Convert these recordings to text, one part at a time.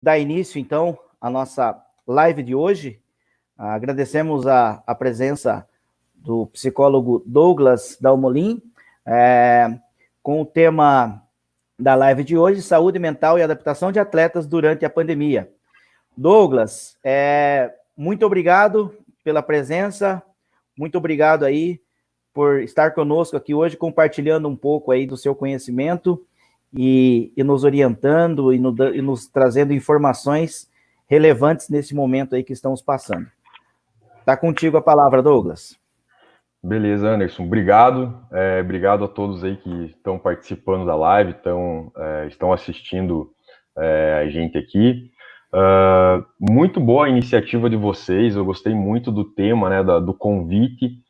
dar início, então, à nossa live de hoje. Agradecemos a presença do psicólogo Douglas Dalmolin, com o tema da live de hoje, saúde mental e adaptação de atletas durante a pandemia. Douglas, muito obrigado pela presença, muito obrigado aí por estar conosco aqui hoje, compartilhando um pouco aí do seu conhecimento e nos orientando e nos trazendo informações relevantes nesse momento aí que estamos passando. Está contigo a palavra, Douglas. Beleza, Anderson. Obrigado. Obrigado a todos aí que estão participando da live, estão assistindo a gente aqui. Muito boa a iniciativa de vocês. Eu gostei muito do tema, né, do convite.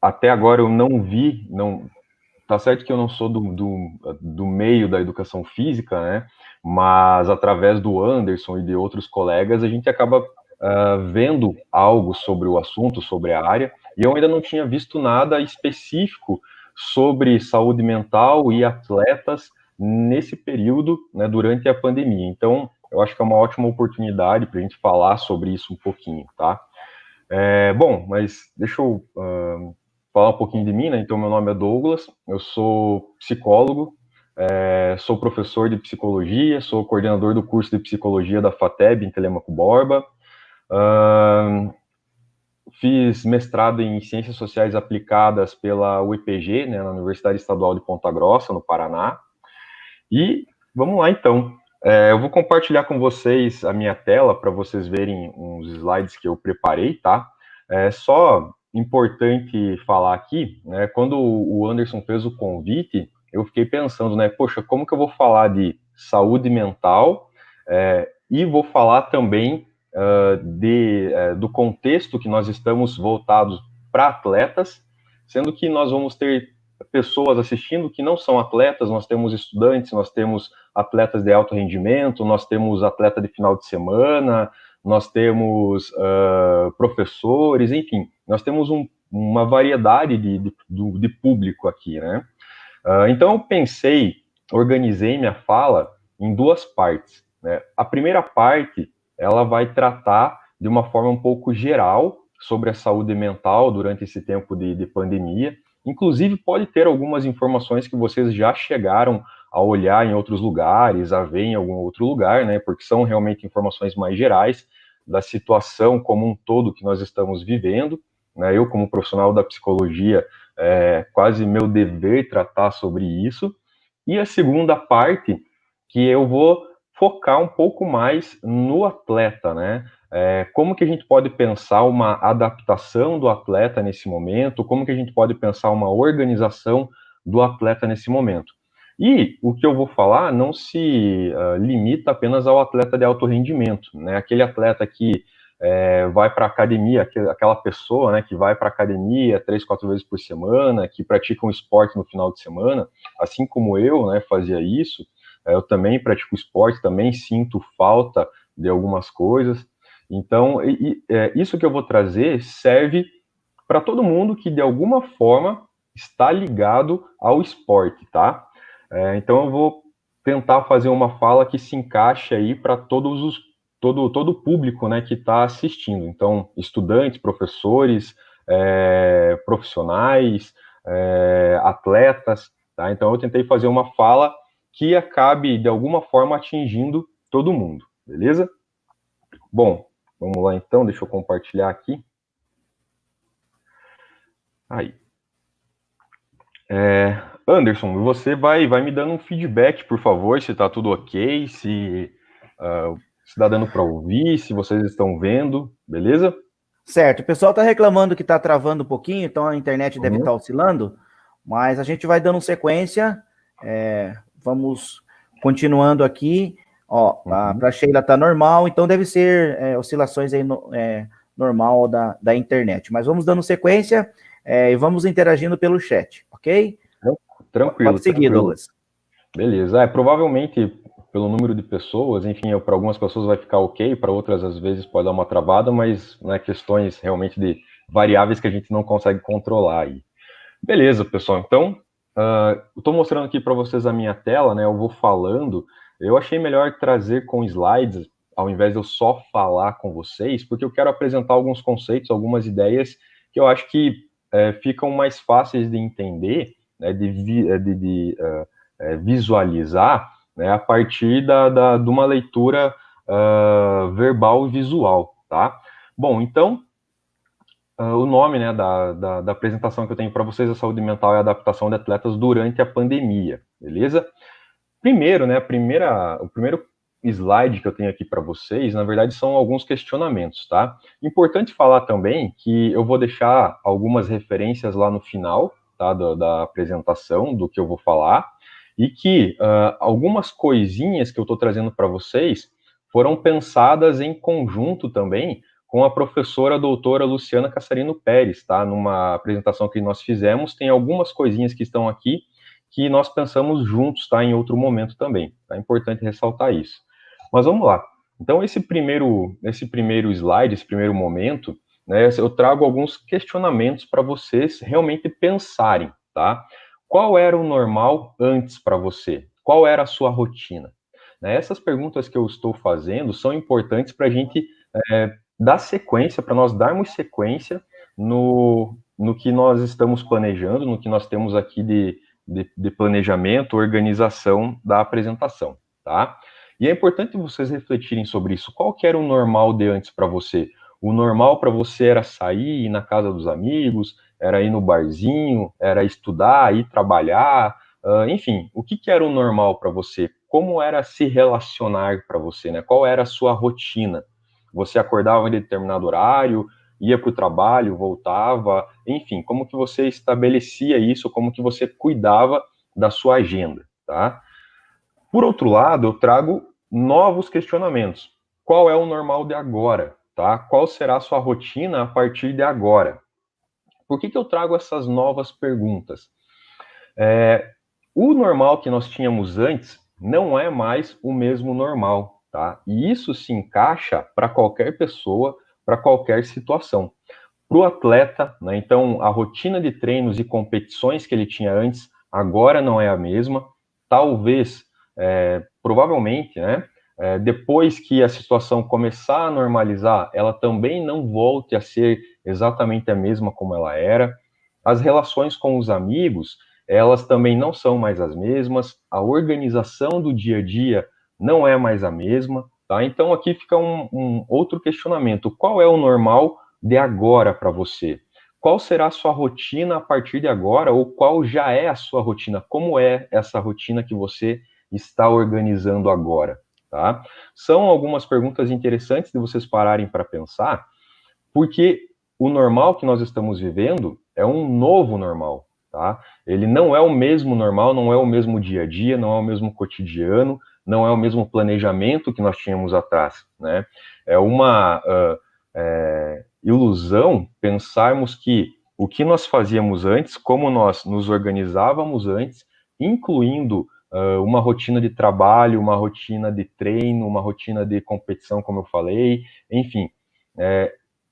Até agora eu não vi, tá certo que eu não sou do meio da educação física, né? Mas através do Anderson e de outros colegas, a gente acaba vendo algo sobre o assunto, sobre a área, e eu ainda não tinha visto nada específico sobre saúde mental e atletas nesse período, né, durante a pandemia. Então, eu acho que é uma ótima oportunidade para a gente falar sobre isso um pouquinho, tá? Bom, mas deixa eu falar um pouquinho de mim, né? Então, meu nome é Douglas, eu sou psicólogo, sou professor de psicologia, sou coordenador do curso de psicologia da FATEB em Telêmaco Borba, fiz mestrado em Ciências Sociais Aplicadas pela UEPG, né, na Universidade Estadual de Ponta Grossa, no Paraná. E vamos lá, então. Eu vou compartilhar com vocês a minha tela para vocês verem uns slides que eu preparei, tá? Só importante falar aqui, né, quando o Anderson fez o convite, eu fiquei pensando, né, poxa, como que eu vou falar de saúde mental e vou falar também do contexto que nós estamos voltados para atletas, sendo que nós vamos ter pessoas assistindo que não são atletas, nós temos estudantes, nós temos atletas de alto rendimento, nós temos atleta de final de semana, nós temos professores, enfim, nós temos uma variedade de público aqui, né? Então eu organizei minha fala em duas partes, né? A primeira parte, ela vai tratar de uma forma um pouco geral sobre a saúde mental durante esse tempo de pandemia. Inclusive, pode ter algumas informações que vocês já chegaram a olhar em outros lugares, a ver em algum outro lugar, né? Porque são realmente informações mais gerais da situação como um todo que nós estamos vivendo, né? Eu, como profissional da psicologia, quase meu dever tratar sobre isso. E a segunda parte, que eu vou focar um pouco mais no atleta, né? Como que a gente pode pensar uma adaptação do atleta nesse momento, como que a gente pode pensar uma organização do atleta nesse momento. E o que eu vou falar não se limita apenas ao atleta de alto rendimento, né? Aquele atleta que vai para a academia, aquela pessoa, né, que vai para a academia 3, 4 vezes por semana, que pratica um esporte no final de semana, assim como eu, né, fazia isso. Eu também pratico esporte, também sinto falta de algumas coisas. Então, isso que eu vou trazer serve para todo mundo que, de alguma forma, está ligado ao esporte, tá? Então, eu vou tentar fazer uma fala que se encaixe aí para todo o público, né, que está assistindo. Então, estudantes, professores, profissionais, atletas, tá? Então, eu tentei fazer uma fala que acabe, de alguma forma, atingindo todo mundo, beleza? Bom, vamos lá então, deixa eu compartilhar aqui. Aí. Anderson, você vai me dando um feedback, por favor, se está tudo ok, se está dando para ouvir, se vocês estão vendo, beleza? Certo, o pessoal está reclamando que está travando um pouquinho, então a internet deve estar oscilando, mas a gente vai dando sequência, vamos continuando aqui. Ó, para a Sheila está normal, então deve ser oscilações aí normal da internet, mas vamos dando sequência e vamos interagindo pelo chat, ok? Tranquilo. Pode seguir, Douglas. Beleza. Provavelmente, pelo número de pessoas, enfim, para algumas pessoas vai ficar ok, para outras, às vezes, pode dar uma travada, mas né, questões realmente de variáveis que a gente não consegue controlar aí. Beleza, pessoal. Então, eu estou mostrando aqui para vocês a minha tela, né? Eu vou falando. eu achei melhor trazer com slides, ao invés de eu só falar com vocês, porque eu quero apresentar alguns conceitos, algumas ideias que eu acho que ficam mais fáceis de entender, né, visualizar, né, a partir de uma leitura verbal e visual, tá? Bom, então, o nome, né, da apresentação que eu tenho para vocês, a saúde mental e a adaptação de atletas durante a pandemia, beleza? Primeiro, né, o primeiro slide que eu tenho aqui para vocês, na verdade, são alguns questionamentos, tá? Importante falar também que eu vou deixar algumas referências lá no final, tá, da apresentação, do que eu vou falar, e que algumas coisinhas que eu estou trazendo para vocês foram pensadas em conjunto também com a professora doutora Luciana Cassarino Pérez, tá? Numa apresentação que nós fizemos, tem algumas coisinhas que estão aqui que nós pensamos juntos, tá? Em outro momento também. É importante ressaltar isso. Mas vamos lá. Então, esse primeiro slide, esse primeiro momento, né, eu trago alguns questionamentos para vocês realmente pensarem, tá? Qual era o normal antes para você? Qual era a sua rotina? Né, essas perguntas que eu estou fazendo são importantes para a gente dar sequência, para nós darmos sequência no que nós estamos planejando, no que nós temos aqui de planejamento, organização da apresentação, tá? E é importante vocês refletirem sobre isso. Qual que era o normal de antes para você? O normal para você era sair, ir na casa dos amigos, era ir no barzinho, era estudar, ir trabalhar, enfim, o que era o normal para você? Como era se relacionar para você, né? Qual era a sua rotina? Você acordava em determinado horário, ia para o trabalho, voltava, enfim, como que você estabelecia isso, como que você cuidava da sua agenda, tá? Por outro lado, eu trago novos questionamentos. Qual é o normal de agora, tá? Qual será a sua rotina a partir de agora? Por que eu trago essas novas perguntas? O normal que nós tínhamos antes não é mais o mesmo normal, tá? E isso se encaixa para qualquer pessoa, para qualquer situação. Para o atleta, né, então a rotina de treinos e competições que ele tinha antes agora não é a mesma. Talvez, provavelmente, né, depois que a situação começar a normalizar, ela também não volte a ser exatamente a mesma como ela era. As relações com os amigos, elas também não são mais as mesmas. A organização do dia a dia não é mais a mesma. Tá? Então aqui fica um outro questionamento. Qual é o normal de agora para você? Qual será a sua rotina a partir de agora, ou qual já é a sua rotina? Como é essa rotina que você está organizando agora? Tá? São algumas perguntas interessantes de vocês pararem para pensar, porque o normal que nós estamos vivendo é um novo normal. Tá? Ele não é o mesmo normal, não é o mesmo dia a dia, não é o mesmo cotidiano, não é o mesmo planejamento que nós tínhamos atrás. Né? É uma ilusão pensarmos que o que nós fazíamos antes, como nós nos organizávamos antes, incluindo uma rotina de trabalho, uma rotina de treino, uma rotina de competição, como eu falei, enfim,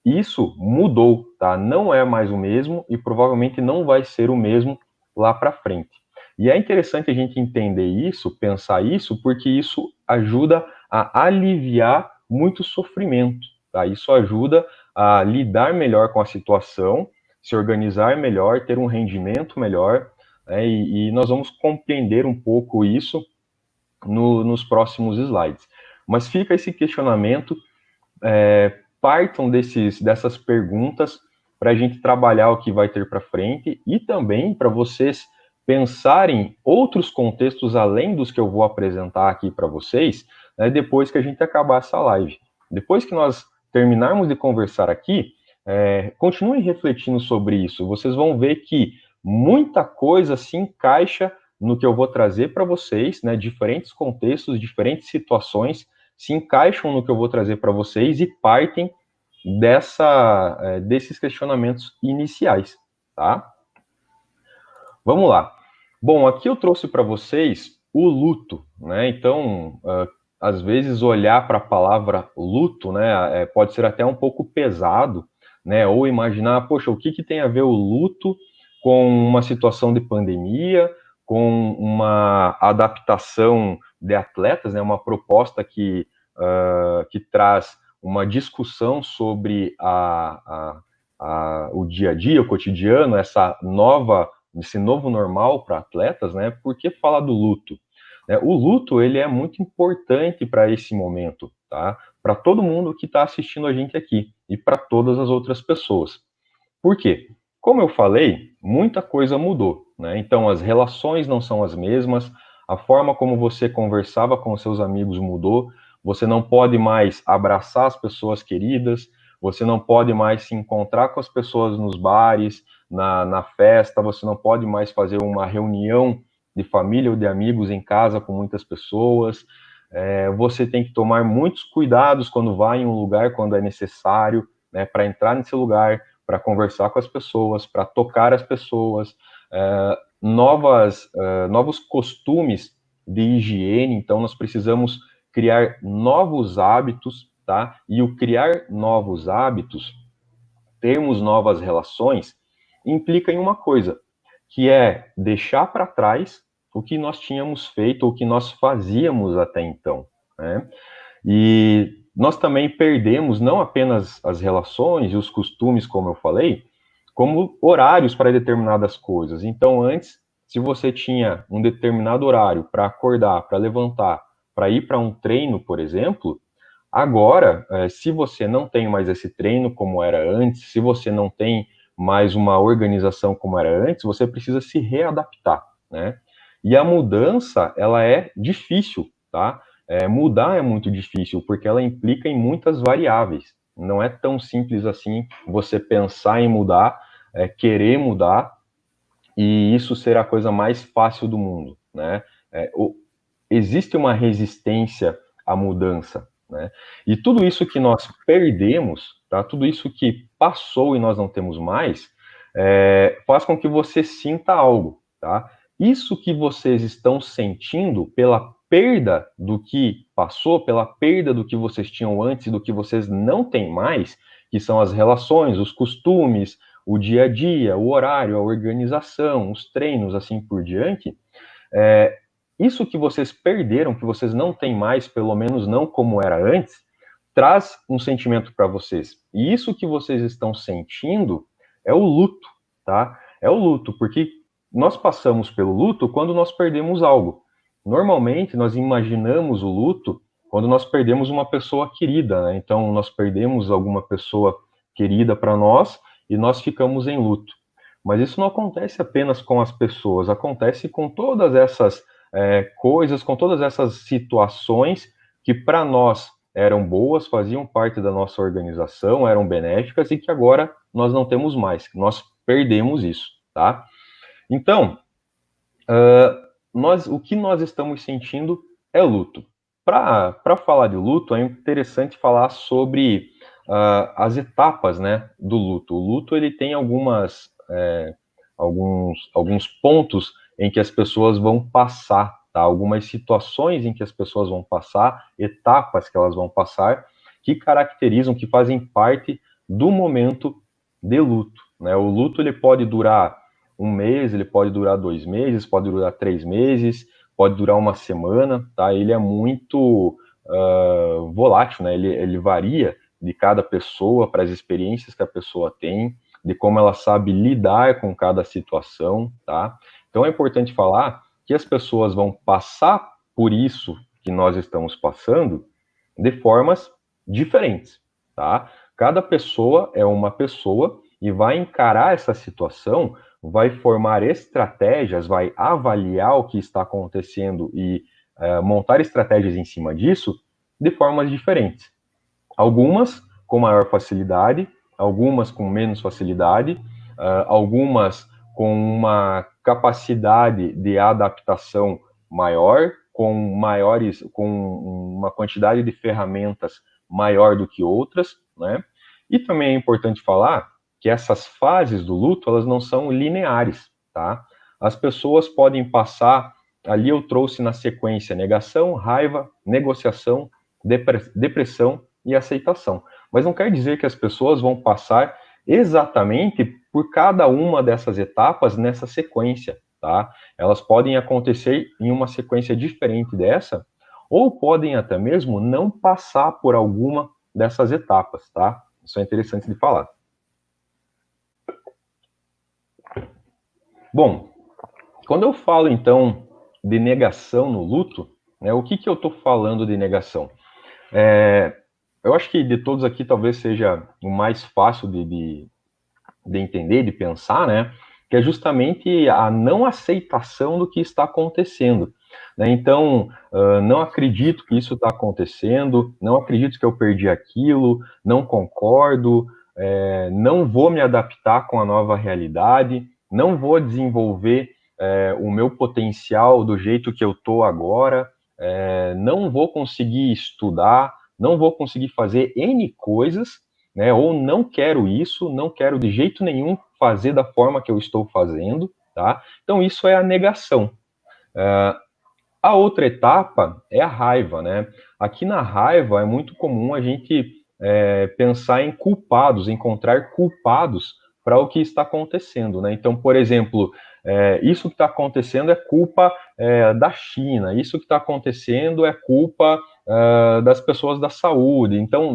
isso mudou, tá? Não é mais o mesmo e provavelmente não vai ser o mesmo lá para frente. E é interessante a gente entender isso, pensar isso, porque isso ajuda a aliviar muito sofrimento, tá? Isso ajuda a lidar melhor com a situação, se organizar melhor, ter um rendimento melhor, né? E nós vamos compreender um pouco isso nos próximos slides. Mas fica esse questionamento, partam dessas perguntas para a gente trabalhar o que vai ter para frente e também para vocês pensarem outros contextos além dos que eu vou apresentar aqui para vocês, né, depois que a gente acabar essa live. Depois que nós terminarmos de conversar aqui, continuem refletindo sobre isso. Vocês vão ver que muita coisa se encaixa no que eu vou trazer para vocês, né, diferentes contextos, diferentes situações se encaixam no que eu vou trazer para vocês e partem desses questionamentos iniciais, tá? Vamos lá. Bom, aqui eu trouxe para vocês o luto, né? Então, às vezes olhar para a palavra luto, né, pode ser até um pouco pesado, né? Ou imaginar, poxa, o que tem a ver o luto com uma situação de pandemia, com uma adaptação de atletas, né, uma proposta que traz uma discussão sobre o dia a dia, o cotidiano, esse novo normal para atletas, né? Por que falar do luto? O luto, ele é muito importante para esse momento, tá? Para todo mundo que está assistindo a gente aqui e para todas as outras pessoas. Por quê? Como eu falei, muita coisa mudou, né? Então, as relações não são as mesmas, a forma como você conversava com seus amigos mudou, você não pode mais abraçar as pessoas queridas, você não pode mais se encontrar com as pessoas nos bares, na festa, você não pode mais fazer uma reunião de família ou de amigos em casa com muitas pessoas, você tem que tomar muitos cuidados quando vai em um lugar, quando é necessário, né, para entrar nesse lugar, para conversar com as pessoas, para tocar as pessoas, novos costumes de higiene, então nós precisamos criar novos hábitos, tá? E o criar novos hábitos, termos novas relações, implica em uma coisa, que é deixar para trás o que nós tínhamos feito, o que nós fazíamos até então, né? E nós também perdemos não apenas as relações e os costumes, como eu falei, como horários para determinadas coisas. Então, antes, se você tinha um determinado horário para acordar, para levantar, para ir para um treino, por exemplo, agora, se você não tem mais esse treino como era antes, se você não tem mais uma organização como era antes, você precisa se readaptar, né? E a mudança, ela é difícil, tá? Mudar é muito difícil, porque ela implica em muitas variáveis. Não é tão simples assim você pensar em mudar, querer mudar, e isso ser a coisa mais fácil do mundo, né? Existe uma resistência à mudança, né? E tudo isso que nós perdemos, tá? Tudo isso que passou e nós não temos mais, faz com que você sinta algo, tá? Isso que vocês estão sentindo pela perda do que passou, pela perda do que vocês tinham antes e do que vocês não têm mais, que são as relações, os costumes, o dia a dia, o horário, a organização, os treinos, assim por diante, isso que vocês perderam, que vocês não têm mais, pelo menos não como era antes, traz um sentimento para vocês. E isso que vocês estão sentindo é o luto, tá? É o luto, porque nós passamos pelo luto quando nós perdemos algo. Normalmente, nós imaginamos o luto quando nós perdemos uma pessoa querida, né? Então, nós perdemos alguma pessoa querida para nós e nós ficamos em luto. Mas isso não acontece apenas com as pessoas, acontece com todas essas coisas, com todas essas situações que para nós eram boas, faziam parte da nossa organização, eram benéficas e que agora nós não temos mais, nós perdemos isso, tá? Então, o que nós estamos sentindo é luto. Para falar de luto, é interessante falar sobre as etapas, né, do luto. O luto ele tem alguns pontos em que as pessoas vão passar, tá? Algumas situações em que as pessoas vão passar, etapas que elas vão passar, que caracterizam, que fazem parte do momento de luto, né? O luto ele pode durar um mês, ele pode durar 2 meses, pode durar 3 meses, pode durar uma semana, tá? Ele é muito volátil, né? Ele varia de cada pessoa, para as experiências que a pessoa tem, de como ela sabe lidar com cada situação, tá? Então é importante falar que as pessoas vão passar por isso que nós estamos passando de formas diferentes, tá? Cada pessoa é uma pessoa e vai encarar essa situação, vai formar estratégias, vai avaliar o que está acontecendo e montar estratégias em cima disso de formas diferentes. Algumas com maior facilidade, algumas com menos facilidade, algumas com uma capacidade de adaptação maior, com uma quantidade de ferramentas maior do que outras, né? E também é importante falar que essas fases do luto, elas não são lineares, tá? As pessoas podem passar, ali eu trouxe na sequência negação, raiva, negociação, depressão e aceitação. Mas não quer dizer que as pessoas vão passar exatamente por cada uma dessas etapas nessa sequência. tá? Elas podem acontecer em uma sequência diferente dessa, ou podem até mesmo não passar por alguma dessas etapas, tá? Isso é interessante de falar. Bom, quando eu falo, então, de negação no luto, né, o que eu estou falando de negação? Eu acho que de todos aqui talvez seja o mais fácil de entender, de pensar, né? Que é justamente a não aceitação do que está acontecendo. Né? Então, não acredito que isso está acontecendo, não acredito que eu perdi aquilo, não concordo, não vou me adaptar com a nova realidade, não vou desenvolver o meu potencial do jeito que eu estou agora, não vou conseguir estudar, não vou conseguir fazer N coisas, né? Ou não quero isso, não quero de jeito nenhum fazer da forma que eu estou fazendo, tá? Então isso é a negação. A outra etapa é a raiva, né? Aqui na raiva é muito comum a gente pensar em culpados, encontrar culpados para o que está acontecendo, né? Então, por exemplo, isso que está acontecendo é culpa da China, isso que está acontecendo é culpa das pessoas da saúde. Então,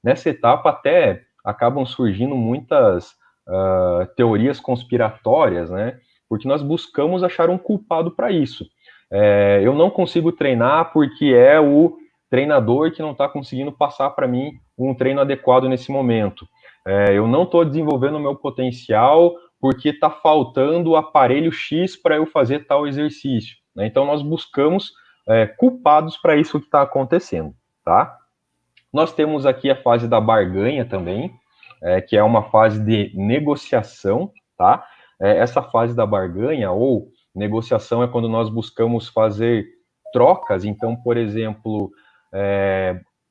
nessa etapa até acabam surgindo muitas teorias conspiratórias, né? Porque nós buscamos achar um culpado para isso. Eu não consigo treinar porque é o treinador que não está conseguindo passar para mim um treino adequado nesse momento. Eu não estou desenvolvendo o meu potencial porque está faltando o aparelho X para eu fazer tal exercício. Né? Então, nós buscamos culpados para isso que está acontecendo. Tá? Nós temos aqui a fase da barganha também, que é uma fase de negociação. Tá? Essa fase da barganha, ou negociação, é quando nós buscamos fazer trocas. Então, por exemplo,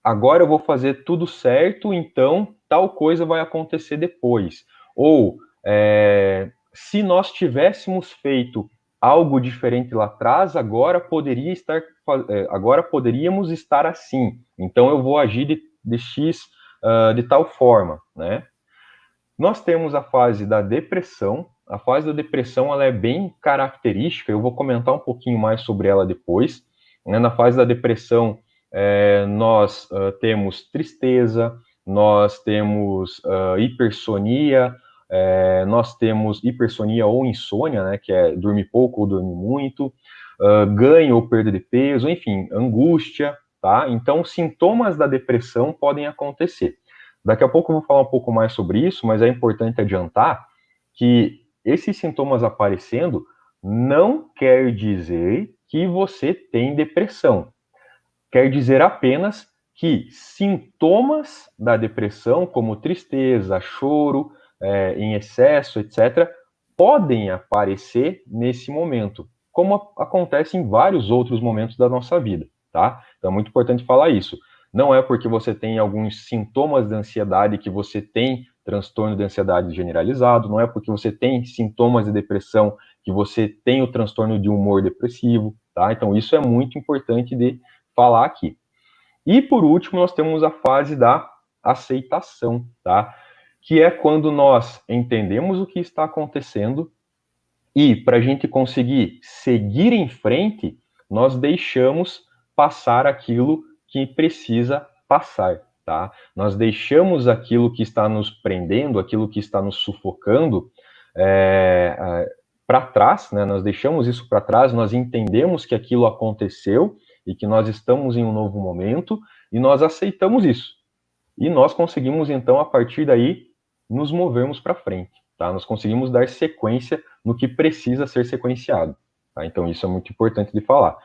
agora eu vou fazer tudo certo, então tal coisa vai acontecer depois. Ou, se nós tivéssemos feito algo diferente lá atrás, agora poderíamos estar assim. Então eu vou agir de X de tal forma, né? Nós temos a fase da depressão. A fase da depressão ela é bem característica, eu vou comentar um pouquinho mais sobre ela depois. Né? Na fase da depressão, nós temos tristeza, nós temos hipersonia, nós temos hipersonia ou insônia, né, que é dormir pouco ou dormir muito, ganho ou perda de peso, enfim, angústia, tá? Então, sintomas da depressão podem acontecer. Daqui a pouco eu vou falar um pouco mais sobre isso, mas é importante adiantar que esses sintomas aparecendo não quer dizer que você tem depressão. Quer dizer apenas que sintomas da depressão, como tristeza, choro em excesso, etc., podem aparecer nesse momento, como acontece em vários outros momentos da nossa vida, tá? Então é muito importante falar isso. Não é porque você tem alguns sintomas de ansiedade que você tem transtorno de ansiedade generalizado, não é porque você tem sintomas de depressão que você tem o transtorno de humor depressivo, tá? Então isso é muito importante de falar aqui. E por último, nós temos a fase da aceitação, tá? Que é quando nós entendemos o que está acontecendo e, para a gente conseguir seguir em frente, nós deixamos passar aquilo que precisa passar, tá? Nós deixamos aquilo que está nos prendendo, aquilo que está nos sufocando para trás, né? Nós deixamos isso para trás, nós entendemos que aquilo aconteceu e que nós estamos em um novo momento e nós aceitamos isso. E nós conseguimos, então, a partir daí, nos movermos para frente, tá? Nós conseguimos dar sequência no que precisa ser sequenciado, tá? Então, isso é muito importante de falar.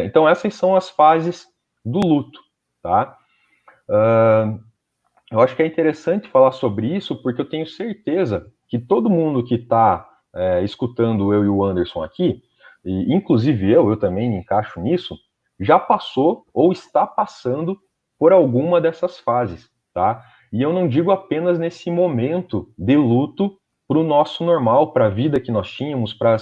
Então, essas são as fases do luto, tá? Eu acho que é interessante falar sobre isso, porque eu tenho certeza que todo mundo que está escutando eu e o Anderson aqui, e inclusive eu também me encaixo nisso, já passou ou está passando por alguma dessas fases, tá? E eu não digo apenas nesse momento de luto para o nosso normal, para a vida que nós tínhamos, para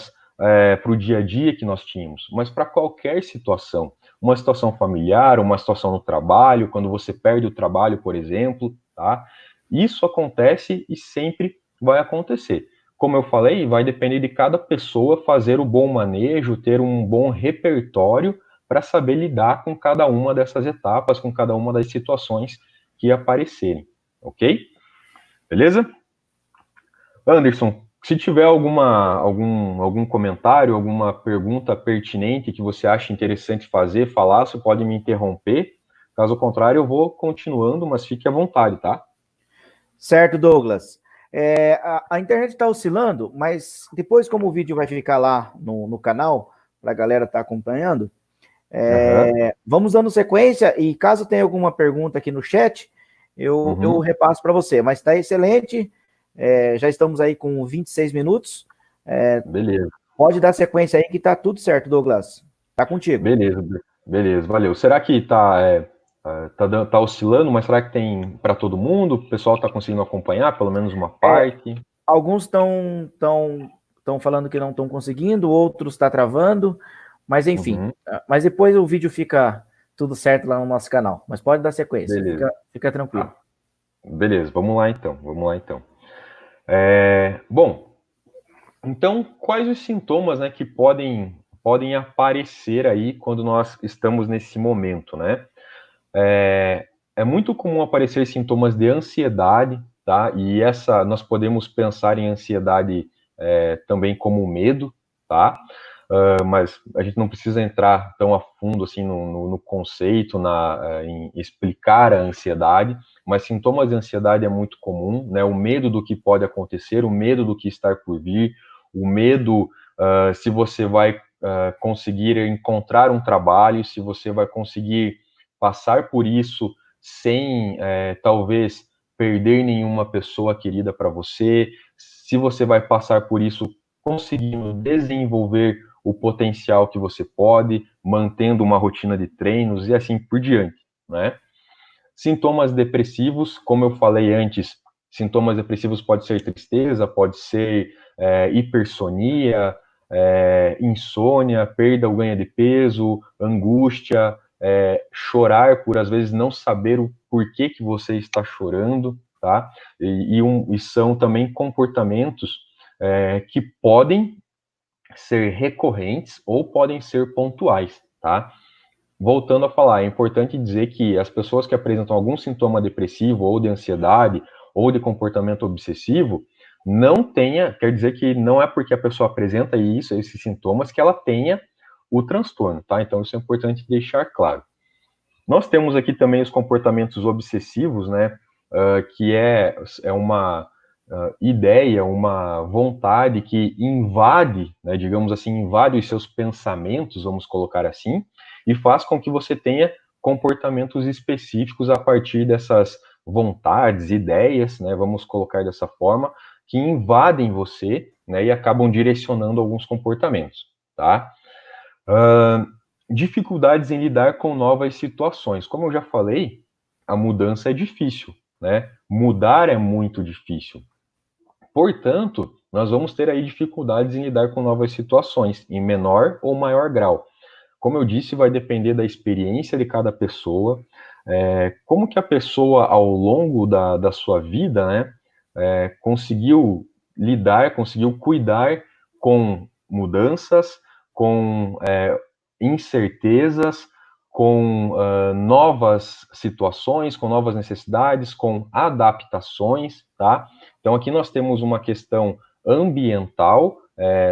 o dia a dia que nós tínhamos, mas para qualquer situação. Uma situação familiar, uma situação no trabalho, quando você perde o trabalho, por exemplo, tá? Isso acontece e sempre vai acontecer. como eu falei, vai depender de cada pessoa fazer o bom manejo, ter um bom repertório para saber lidar com cada uma dessas etapas, com cada uma das situações que aparecerem, ok? Beleza? Anderson, se tiver algum comentário, alguma pergunta pertinente que você acha interessante fazer, falar, você pode me interromper. Caso contrário, eu vou continuando, mas fique à vontade, tá? Certo, Douglas. A internet está oscilando, mas depois, como o vídeo vai ficar lá no canal, para a galera estar acompanhando, vamos dando sequência, e caso tenha alguma pergunta aqui no chat, eu repasso para você. Mas está excelente, já estamos aí com 26 minutos. Beleza. Pode dar sequência aí que está tudo certo, Douglas. Está contigo. Beleza, valeu. Será que tá oscilando, mas será que tem para todo mundo? O pessoal está conseguindo acompanhar, pelo menos uma parte? Alguns estão falando que não estão conseguindo, outros está travando, mas enfim. Mas depois o vídeo fica tudo certo lá no nosso canal. Mas pode dar sequência, fica tranquilo. Beleza, vamos lá então. Bom, então quais os sintomas, né, que podem aparecer aí quando nós estamos nesse momento, né? É muito comum aparecer sintomas de ansiedade, tá? E nós podemos pensar em ansiedade também como medo, tá? Mas a gente não precisa entrar tão a fundo assim no conceito, em explicar a ansiedade, mas sintomas de ansiedade é muito comum, né? O medo do que pode acontecer, o medo do que está por vir, o medo se você vai conseguir encontrar um trabalho, se você vai conseguir passar por isso sem talvez perder nenhuma pessoa querida para você, se você vai passar por isso conseguindo desenvolver o potencial que você pode, mantendo uma rotina de treinos e assim por diante, né? Sintomas depressivos, como eu falei antes, sintomas depressivos pode ser tristeza, pode ser hipersonia, insônia, perda ou ganho de peso, angústia, chorar por às vezes não saber o porquê que você está chorando, tá? E são também comportamentos que podem ser recorrentes ou podem ser pontuais, tá? Voltando a falar, é importante dizer que as pessoas que apresentam algum sintoma depressivo ou de ansiedade ou de comportamento obsessivo, quer dizer que não é porque a pessoa apresenta esses sintomas, que ela tenha o transtorno, tá? Então isso é importante deixar claro. Nós temos aqui também os comportamentos obsessivos, né? Que é uma ideia, uma vontade que invade, né, digamos assim, invade os seus pensamentos, vamos colocar assim, e faz com que você tenha comportamentos específicos a partir dessas vontades, ideias, né, vamos colocar dessa forma, que invadem você, né, e acabam direcionando alguns comportamentos, tá? Dificuldades em lidar com novas situações. Como eu já falei, a mudança é difícil, né? Mudar é muito difícil. Portanto, nós vamos ter aí dificuldades em lidar com novas situações, em menor ou maior grau. Como eu disse, vai depender da experiência de cada pessoa, como que a pessoa, ao longo da sua vida, né, conseguiu lidar, conseguiu cuidar com mudanças, com incertezas, com novas situações, com novas necessidades, com adaptações, tá? Então aqui nós temos uma questão ambiental,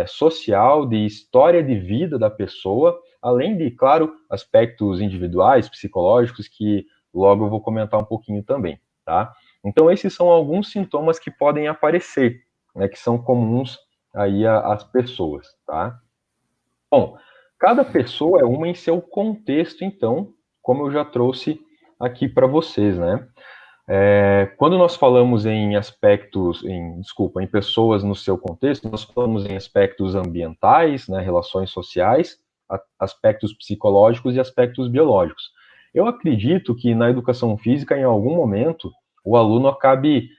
social, de história de vida da pessoa, além de, claro, aspectos individuais, psicológicos, que logo eu vou comentar um pouquinho também, tá? Então esses são alguns sintomas que podem aparecer, né, que são comuns aí às pessoas, tá? Bom, cada pessoa é uma em seu contexto, então, como eu já trouxe aqui para vocês, né? Quando nós falamos em em pessoas no seu contexto, nós falamos em aspectos ambientais, né, relações sociais, aspectos psicológicos e aspectos biológicos. Eu acredito que na educação física, em algum momento, o aluno acabe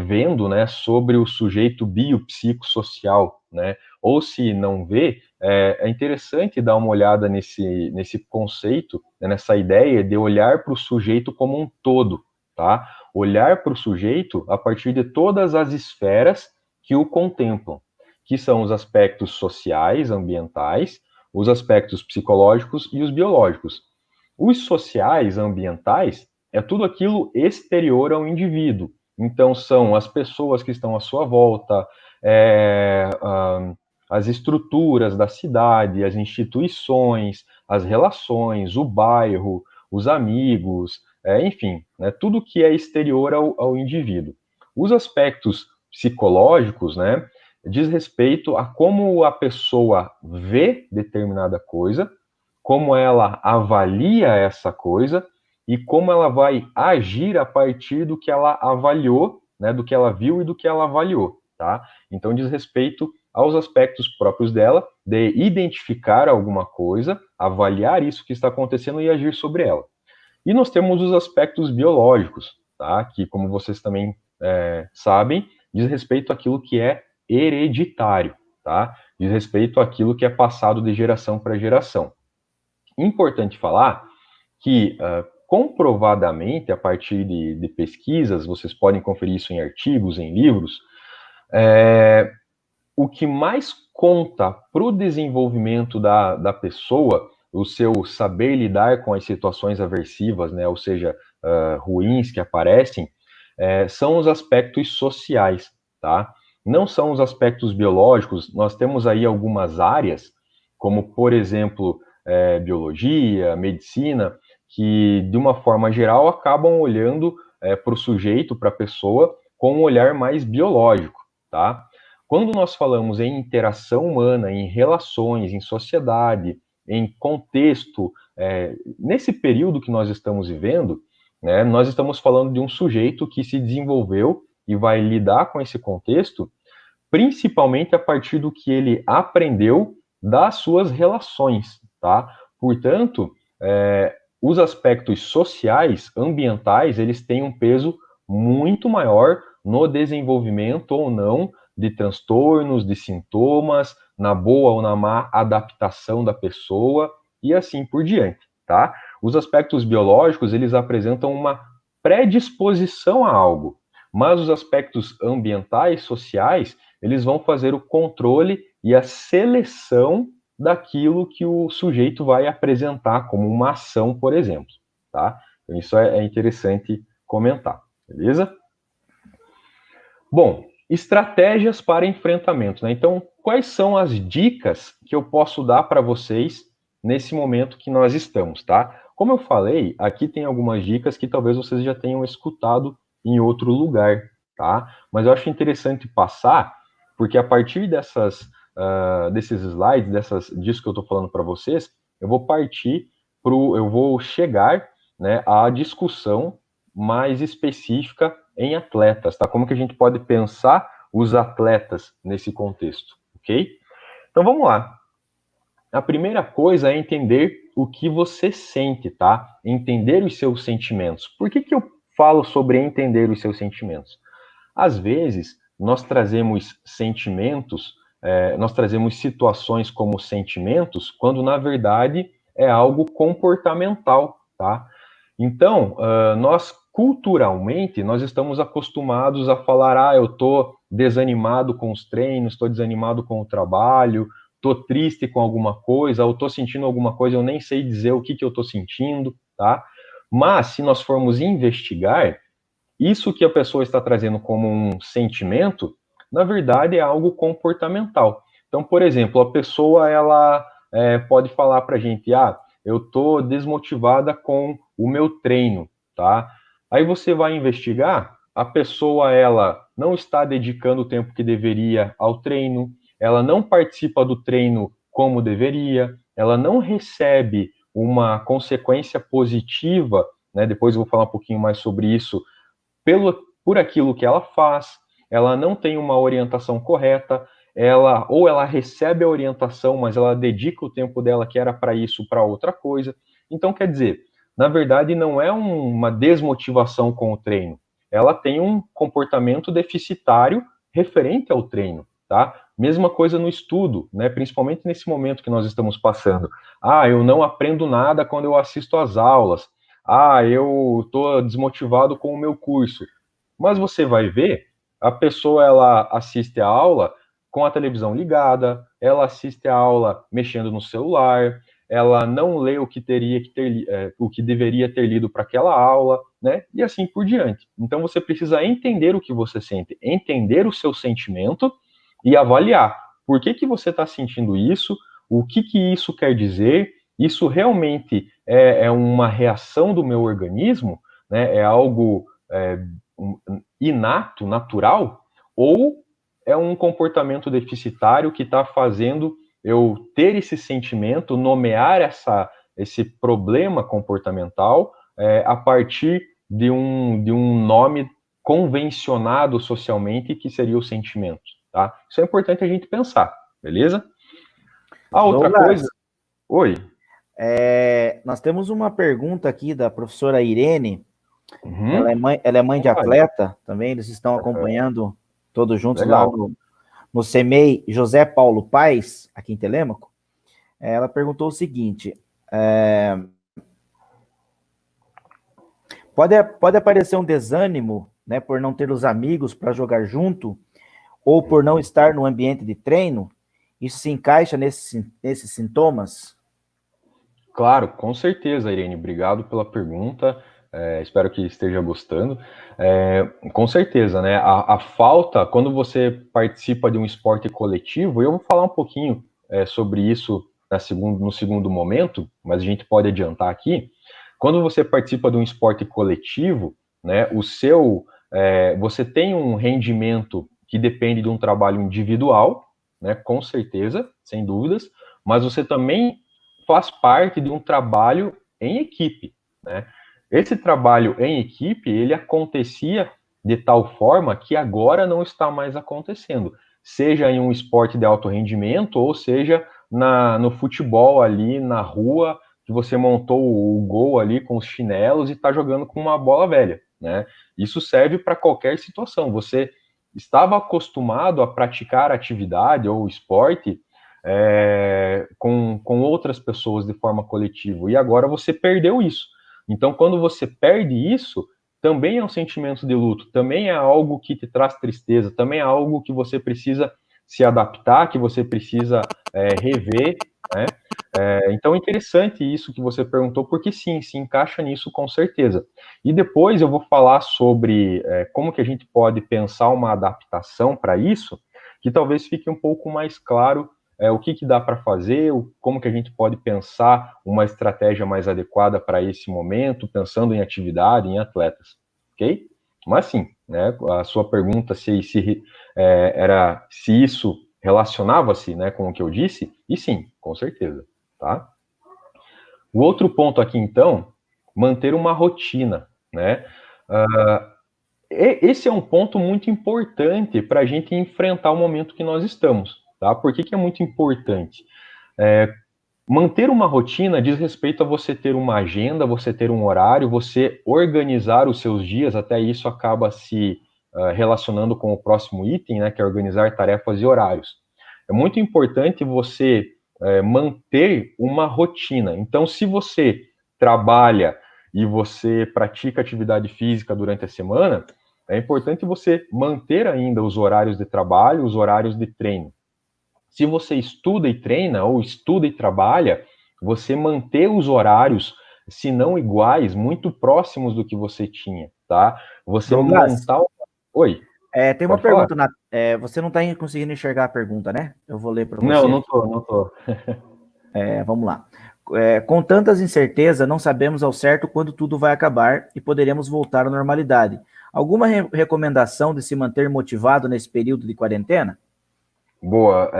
vendo, né, sobre o sujeito biopsicossocial, né? Ou se não vê, é interessante dar uma olhada nesse conceito, né, nessa ideia de olhar para o sujeito como um todo, tá? Olhar para o sujeito a partir de todas as esferas que o contemplam, que são os aspectos sociais, ambientais, os aspectos psicológicos e os biológicos. Os sociais, ambientais, é tudo aquilo exterior ao indivíduo. Então, são as pessoas que estão à sua volta, as estruturas da cidade, as instituições, as relações, o bairro, os amigos, enfim, né, tudo que é exterior ao indivíduo. Os aspectos psicológicos, né, diz respeito a como a pessoa vê determinada coisa, como ela avalia essa coisa e como ela vai agir a partir do que ela avaliou, né, do que ela viu e do que ela avaliou, tá? Então diz respeito aos aspectos próprios dela, de identificar alguma coisa, avaliar isso que está acontecendo e agir sobre ela. E nós temos os aspectos biológicos, tá? Que, como vocês também sabem, diz respeito àquilo que é hereditário, tá? Diz respeito àquilo que é passado de geração para geração. Importante falar que, comprovadamente, a partir de pesquisas, vocês podem conferir isso em artigos, em livros, o que mais conta para o desenvolvimento da pessoa, o seu saber lidar com as situações aversivas, né, ou seja, ruins que aparecem, são os aspectos sociais, tá? Não são os aspectos biológicos. Nós temos aí algumas áreas, como, por exemplo, biologia, medicina, que, de uma forma geral, acabam olhando para o sujeito, para a pessoa, com um olhar mais biológico, tá? Quando nós falamos em interação humana, em relações, em sociedade, em contexto, nesse período que nós estamos vivendo, né, nós estamos falando de um sujeito que se desenvolveu e vai lidar com esse contexto, principalmente a partir do que ele aprendeu das suas relações, tá? Portanto, os aspectos sociais, ambientais, eles têm um peso muito maior no desenvolvimento ou não de transtornos, de sintomas, na boa ou na má adaptação da pessoa e assim por diante, tá? Os aspectos biológicos, eles apresentam uma predisposição a algo, mas os aspectos ambientais, sociais, eles vão fazer o controle e a seleção daquilo que o sujeito vai apresentar como uma ação, por exemplo, tá? Então, isso é interessante comentar, beleza? Bom, estratégias para enfrentamento, né? Então, quais são as dicas que eu posso dar para vocês nesse momento que nós estamos, tá? Como eu falei, aqui tem algumas dicas que talvez vocês já tenham escutado em outro lugar, tá? Mas eu acho interessante passar, porque a partir desses slides, disso que eu estou falando para vocês, eu vou chegar, né, à discussão mais específica em atletas, tá? Como que a gente pode pensar os atletas nesse contexto, ok? Então vamos lá. A primeira coisa é entender o que você sente, tá? Entender os seus sentimentos. Por que eu falo sobre entender os seus sentimentos? Às vezes, nós trazemos sentimentos, nós trazemos situações como sentimentos, quando na verdade é algo comportamental, tá? Então, nós culturalmente, nós estamos acostumados a falar, eu estou desanimado com os treinos, estou desanimado com o trabalho, estou triste com alguma coisa, ou estou sentindo alguma coisa, eu nem sei dizer o que eu estou sentindo, tá? Mas, se nós formos investigar, isso que a pessoa está trazendo como um sentimento, na verdade é algo comportamental. Então, por exemplo, a pessoa, ela pode falar para a gente, eu estou desmotivada com o meu treino, tá? Aí você vai investigar, a pessoa, ela não está dedicando o tempo que deveria ao treino, ela não participa do treino como deveria, ela não recebe uma consequência positiva, né? Depois eu vou falar um pouquinho mais sobre isso, por aquilo que ela faz, ela não tem uma orientação correta, ela recebe a orientação, mas ela dedica o tempo dela que era para isso, para outra coisa. Então, quer dizer, na verdade, não é uma desmotivação com o treino. Ela tem um comportamento deficitário referente ao treino, tá? Mesma coisa no estudo, né? Principalmente nesse momento que nós estamos passando. Eu não aprendo nada quando eu assisto às aulas. Eu estou desmotivado com o meu curso. Mas você vai ver, a pessoa ela assiste a aula com a televisão ligada, ela assiste a aula mexendo no celular, ela não lê o que o que deveria ter lido para aquela aula, né? E assim por diante. Então você precisa entender o que você sente, entender o seu sentimento e avaliar por que você está sentindo isso, o que isso quer dizer, isso realmente é uma reação do meu organismo, né? É algo inato, natural, ou é um comportamento deficitário que está fazendo eu ter esse sentimento, nomear esse problema comportamental a partir de um nome convencionado socialmente, que seria o sentimento, tá? Isso é importante a gente pensar, beleza? A outra coisa... Oi. Nós temos uma pergunta aqui da professora Irene. Uhum. Ela é mãe de atleta também, eles estão acompanhando todos juntos. Legal. Lá no CEMEI José Paulo Paes, aqui em Telêmaco. Ela perguntou o seguinte: pode aparecer um desânimo, né, por não ter os amigos para jogar junto, ou por não estar no ambiente de treino? Isso se encaixa nesses sintomas? Claro, com certeza, Irene. Obrigado pela pergunta. Espero que esteja gostando. Com certeza, né? A falta, quando você participa de um esporte coletivo, eu vou falar um pouquinho sobre isso no segundo momento, mas a gente pode adiantar aqui. Quando você participa de um esporte coletivo, né, você tem um rendimento que depende de um trabalho individual, né, com certeza, sem dúvidas, mas você também faz parte de um trabalho em equipe, né? Esse trabalho em equipe, ele acontecia de tal forma que agora não está mais acontecendo, seja em um esporte de alto rendimento, ou seja no futebol ali na rua, que você montou o gol ali com os chinelos e está jogando com uma bola velha, né? Isso serve para qualquer situação. Você estava acostumado a praticar atividade ou esporte com outras pessoas de forma coletiva, e agora você perdeu isso. Então, quando você perde isso, também é um sentimento de luto, também é algo que te traz tristeza, também é algo que você precisa se adaptar, que você precisa rever, né? Então é interessante isso que você perguntou, porque sim, se encaixa nisso com certeza. E depois eu vou falar sobre como que a gente pode pensar uma adaptação para isso, que talvez fique um pouco mais claro o que dá para fazer, como que a gente pode pensar uma estratégia mais adequada para esse momento, pensando em atividade, em atletas, ok? Mas sim, né, a sua pergunta se isso relacionava-se, né, com o que eu disse, e sim, com certeza, tá? O outro ponto aqui, então, manter uma rotina, né? Esse é um ponto muito importante para a gente enfrentar o momento que nós estamos, tá? Por que é muito importante? Manter uma rotina diz respeito a você ter uma agenda, você ter um horário, você organizar os seus dias, até isso acaba se relacionando com o próximo item, né, que é organizar tarefas e horários. É muito importante você manter uma rotina. Então, se você trabalha e você pratica atividade física durante a semana, é importante você manter ainda os horários de trabalho, os horários de treino. Se você estuda e treina, ou estuda e trabalha, você manter os horários, se não iguais, muito próximos do que você tinha, tá? Você montar... Oi. Tem uma pergunta, você não está conseguindo enxergar a pergunta, né? Eu vou ler para você. Não tô. Vamos lá. Com tantas incertezas, não sabemos ao certo quando tudo vai acabar e poderemos voltar à normalidade. Alguma recomendação de se manter motivado nesse período de quarentena? Boa.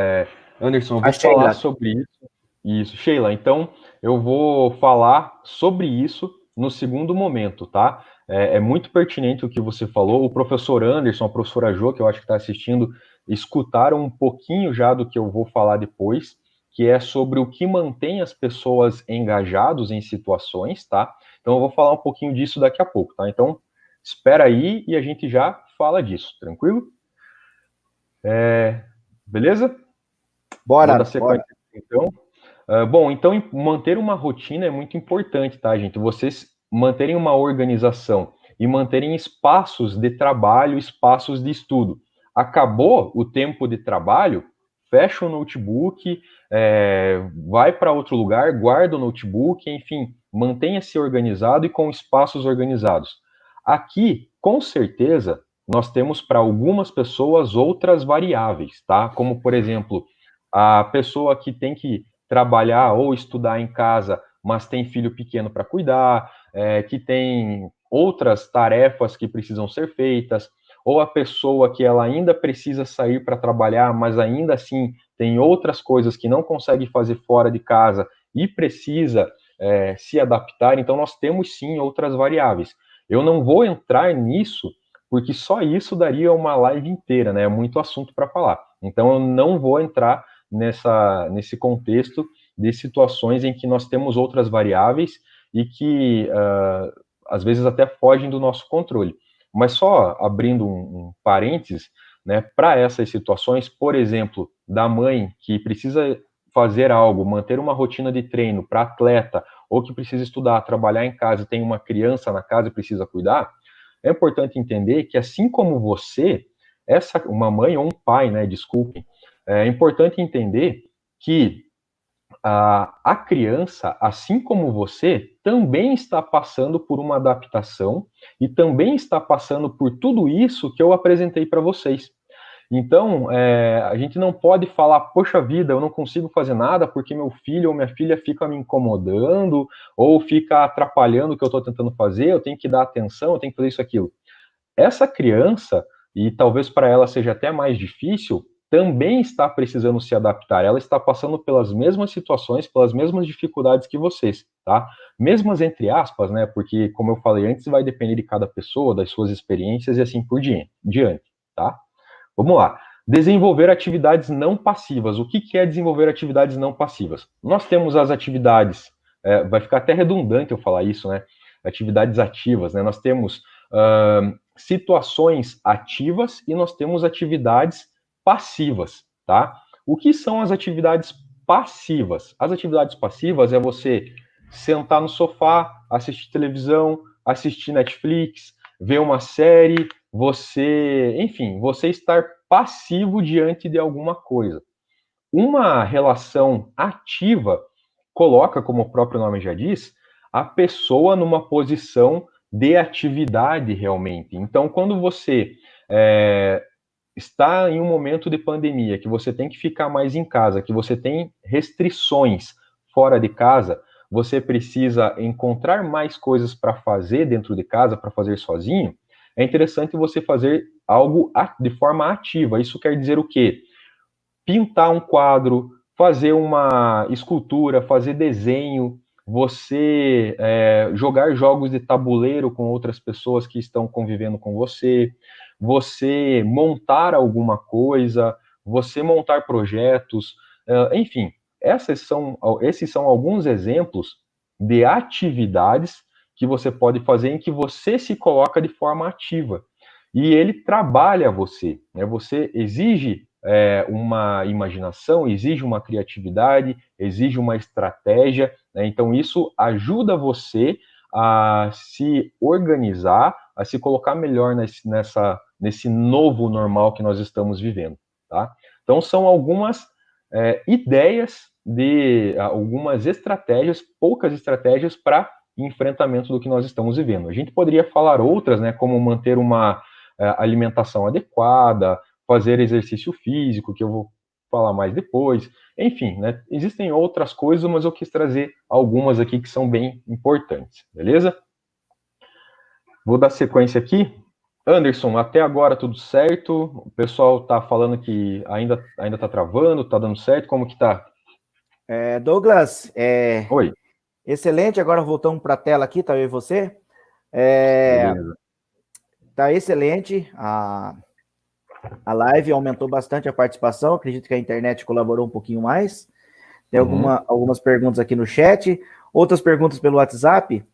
Anderson, eu vou falar sobre isso. Isso, Sheila. Então, eu vou falar sobre isso no segundo momento, tá? É muito pertinente o que você falou. O professor Anderson, a professora Jo, que eu acho que está assistindo, escutaram um pouquinho já do que eu vou falar depois, que é sobre o que mantém as pessoas engajadas em situações, tá? Então, eu vou falar um pouquinho disso daqui a pouco, tá? Então, espera aí e a gente já fala disso, tranquilo? Beleza? Bora, vou dar sequência, então. Bom, então manter uma rotina é muito importante, tá, gente? Vocês manterem uma organização e manterem espaços de trabalho, espaços de estudo. acabou o tempo de trabalho, fecha o notebook, vai para outro lugar, guarda o notebook, enfim, mantenha-se organizado e com espaços organizados. Aqui, com certeza, nós temos para algumas pessoas outras variáveis, tá? Como, por exemplo, a pessoa que tem que trabalhar ou estudar em casa, mas tem filho pequeno para cuidar, que tem outras tarefas que precisam ser feitas, ou a pessoa que ela ainda precisa sair para trabalhar, mas ainda assim tem outras coisas que não consegue fazer fora de casa e precisa se adaptar. Então, nós temos sim outras variáveis. Eu não vou entrar nisso, porque só isso daria uma live inteira, né? É muito assunto para falar. Então, eu não vou entrar nesse contexto de situações em que nós temos outras variáveis e que, às vezes, até fogem do nosso controle. Mas só abrindo um parênteses, né, para essas situações, por exemplo, da mãe que precisa fazer algo, manter uma rotina de treino para atleta, ou que precisa estudar, trabalhar em casa, tem uma criança na casa e precisa cuidar, é importante entender que, assim como você, uma mãe ou um pai, né, desculpem, é importante entender que a criança, assim como você, também está passando por uma adaptação e também está passando por tudo isso que eu apresentei para vocês. Então, a gente não pode falar, poxa vida, eu não consigo fazer nada porque meu filho ou minha filha fica me incomodando ou fica atrapalhando o que eu estou tentando fazer, eu tenho que dar atenção, eu tenho que fazer isso, aquilo. Essa criança, e talvez para ela seja até mais difícil, também está precisando se adaptar. Ela está passando pelas mesmas situações, pelas mesmas dificuldades que vocês, tá? Mesmas entre aspas, né? Porque, como eu falei antes, vai depender de cada pessoa, das suas experiências e assim por diante, tá? Vamos lá. Desenvolver atividades não passivas. O que é desenvolver atividades não passivas? Nós temos as atividades, vai ficar até redundante eu falar isso, né? Atividades ativas, né? Nós temos situações ativas e nós temos atividades passivas, tá? O que são as atividades passivas? As atividades passivas é você sentar no sofá, assistir televisão, assistir Netflix, ver uma série, enfim, você estar passivo diante de alguma coisa. Uma relação ativa coloca, como o próprio nome já diz, a pessoa numa posição de atividade realmente. Então, quando você está em um momento de pandemia, que você tem que ficar mais em casa, que você tem restrições fora de casa, você precisa encontrar mais coisas para fazer dentro de casa, para fazer sozinho, é interessante você fazer algo de forma ativa. Isso quer dizer o quê? Pintar um quadro, fazer uma escultura, fazer desenho, você jogar jogos de tabuleiro com outras pessoas que estão convivendo com você, você montar alguma coisa, você montar projetos, enfim, esses são alguns exemplos de atividades que você pode fazer em que você se coloca de forma ativa. E ele trabalha você, né? Você exige uma imaginação, exige uma criatividade, exige uma estratégia, né? Então isso ajuda você a se organizar, a se colocar melhor nesse novo normal que nós estamos vivendo, tá? Então são algumas ideias de algumas estratégias, poucas estratégias para enfrentamento do que nós estamos vivendo. A gente poderia falar outras, né, como manter uma alimentação adequada, fazer exercício físico, que eu vou falar mais depois. Enfim, né, existem outras coisas, mas eu quis trazer algumas aqui que são bem importantes, beleza? Vou dar sequência aqui. Anderson, até agora tudo certo? O pessoal tá falando que ainda tá travando, tá dando certo? Como que tá? Douglas, Oi. Excelente, agora voltamos para a tela aqui, tá eu e você. Tá excelente, a live aumentou bastante a participação, acredito que a internet colaborou um pouquinho mais. Tem algumas perguntas aqui no chat, outras perguntas pelo WhatsApp.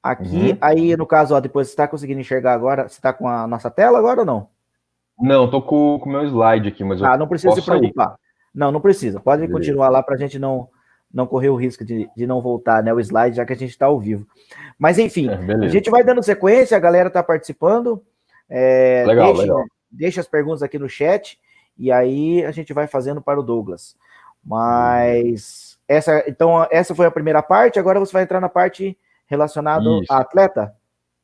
Aqui, aí no caso, ó, depois você está conseguindo enxergar agora, você está com a nossa tela agora ou não? Não, tô com o meu slide aqui, mas não precisa se preocupar. Não precisa, pode continuar lá para a gente não correr o risco de não voltar, né, o slide, já que a gente está ao vivo. Mas enfim, a gente vai dando sequência, a galera está participando. Legal. deixa as perguntas aqui no chat e aí a gente vai fazendo para o Douglas. Mas então essa foi a primeira parte, agora você vai entrar na parte relacionada a atleta?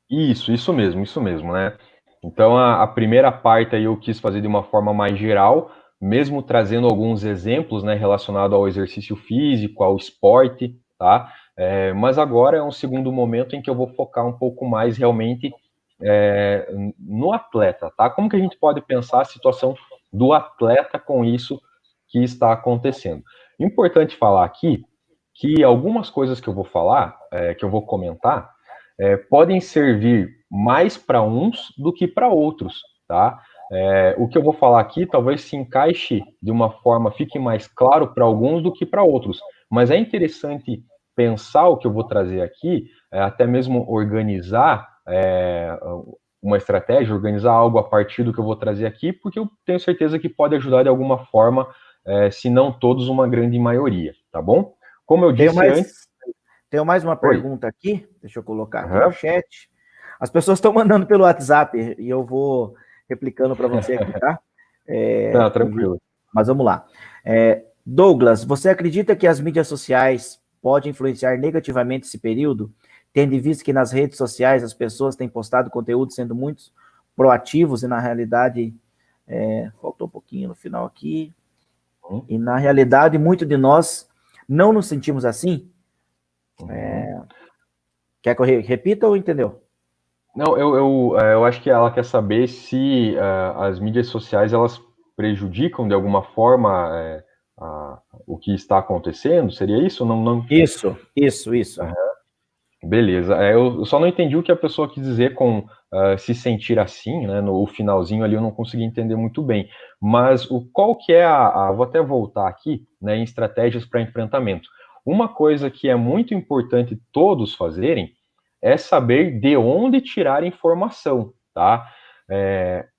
Isso mesmo, né? Então, a primeira parte aí eu quis fazer de uma forma mais geral, mesmo trazendo alguns exemplos, né, relacionados ao exercício físico, ao esporte, tá? Mas agora é um segundo momento em que eu vou focar um pouco mais realmente no atleta, tá? Como que a gente pode pensar a situação do atleta com isso que está acontecendo? Importante falar aqui que algumas coisas que eu vou falar, que eu vou comentar, podem servir mais para uns do que para outros, tá? O que eu vou falar aqui talvez se encaixe de uma forma, fique mais claro para alguns do que para outros, mas é interessante pensar o que eu vou trazer aqui, até mesmo organizar uma estratégia, organizar algo a partir do que eu vou trazer aqui, porque eu tenho certeza que pode ajudar de alguma forma, se não todos, uma grande maioria, tá bom? Como eu disse antes... Tenho mais uma pergunta aqui, deixa eu colocar aqui no chat. As pessoas estão mandando pelo WhatsApp e eu vou replicando para você aqui, tá? Tá, tranquilo. Mas vamos lá. Douglas, você acredita que as mídias sociais podem influenciar negativamente esse período, tendo em vista que nas redes sociais as pessoas têm postado conteúdo sendo muito proativos e na realidade... faltou um pouquinho no final aqui. E na realidade, muito de nós não nos sentimos assim? Quer que eu repita ou entendeu? Não, eu acho que ela quer saber se as mídias sociais elas prejudicam de alguma forma o que está acontecendo. Seria isso? Não... Isso. Beleza. Eu só não entendi o que a pessoa quis dizer com se sentir assim, né? No finalzinho ali eu não consegui entender muito bem. Mas qual que é vou até voltar aqui, né, em estratégias para enfrentamento. Uma coisa que é muito importante todos fazerem é saber de onde tirar informação, tá?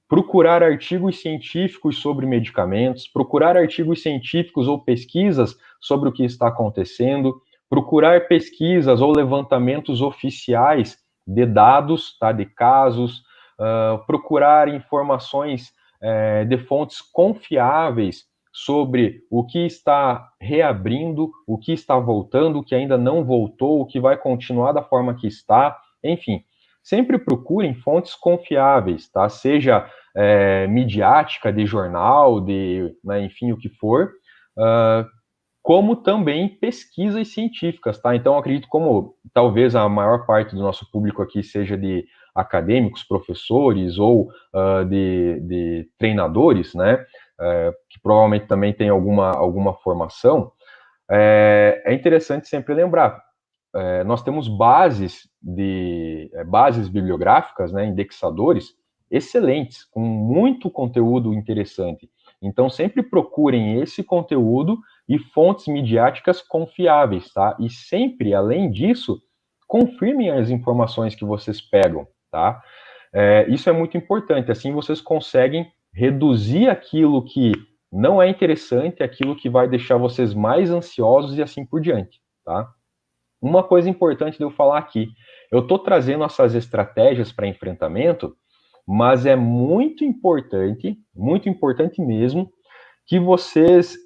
Procurar artigos científicos sobre medicamentos, procurar artigos científicos ou pesquisas sobre o que está acontecendo, procurar pesquisas ou levantamentos oficiais de dados, tá, de casos, procurar informações de fontes confiáveis sobre o que está reabrindo, o que está voltando, o que ainda não voltou, o que vai continuar da forma que está, enfim. Sempre procurem fontes confiáveis, tá? Seja midiática, de jornal, né, enfim, o que for, como também pesquisas científicas, tá? Então, acredito como talvez a maior parte do nosso público aqui seja de acadêmicos, professores ou de treinadores, né? Que provavelmente também tem alguma formação, é interessante sempre lembrar, nós temos bases bibliográficas, né, indexadores excelentes, com muito conteúdo interessante. Então, sempre procurem esse conteúdo e fontes midiáticas confiáveis, tá? E sempre, além disso, confirmem as informações que vocês pegam, tá? Isso é muito importante, assim vocês conseguem reduzir aquilo que não é interessante, aquilo que vai deixar vocês mais ansiosos e assim por diante, tá? Uma coisa importante de eu falar aqui, eu estou trazendo essas estratégias para enfrentamento, mas é muito importante mesmo, que vocês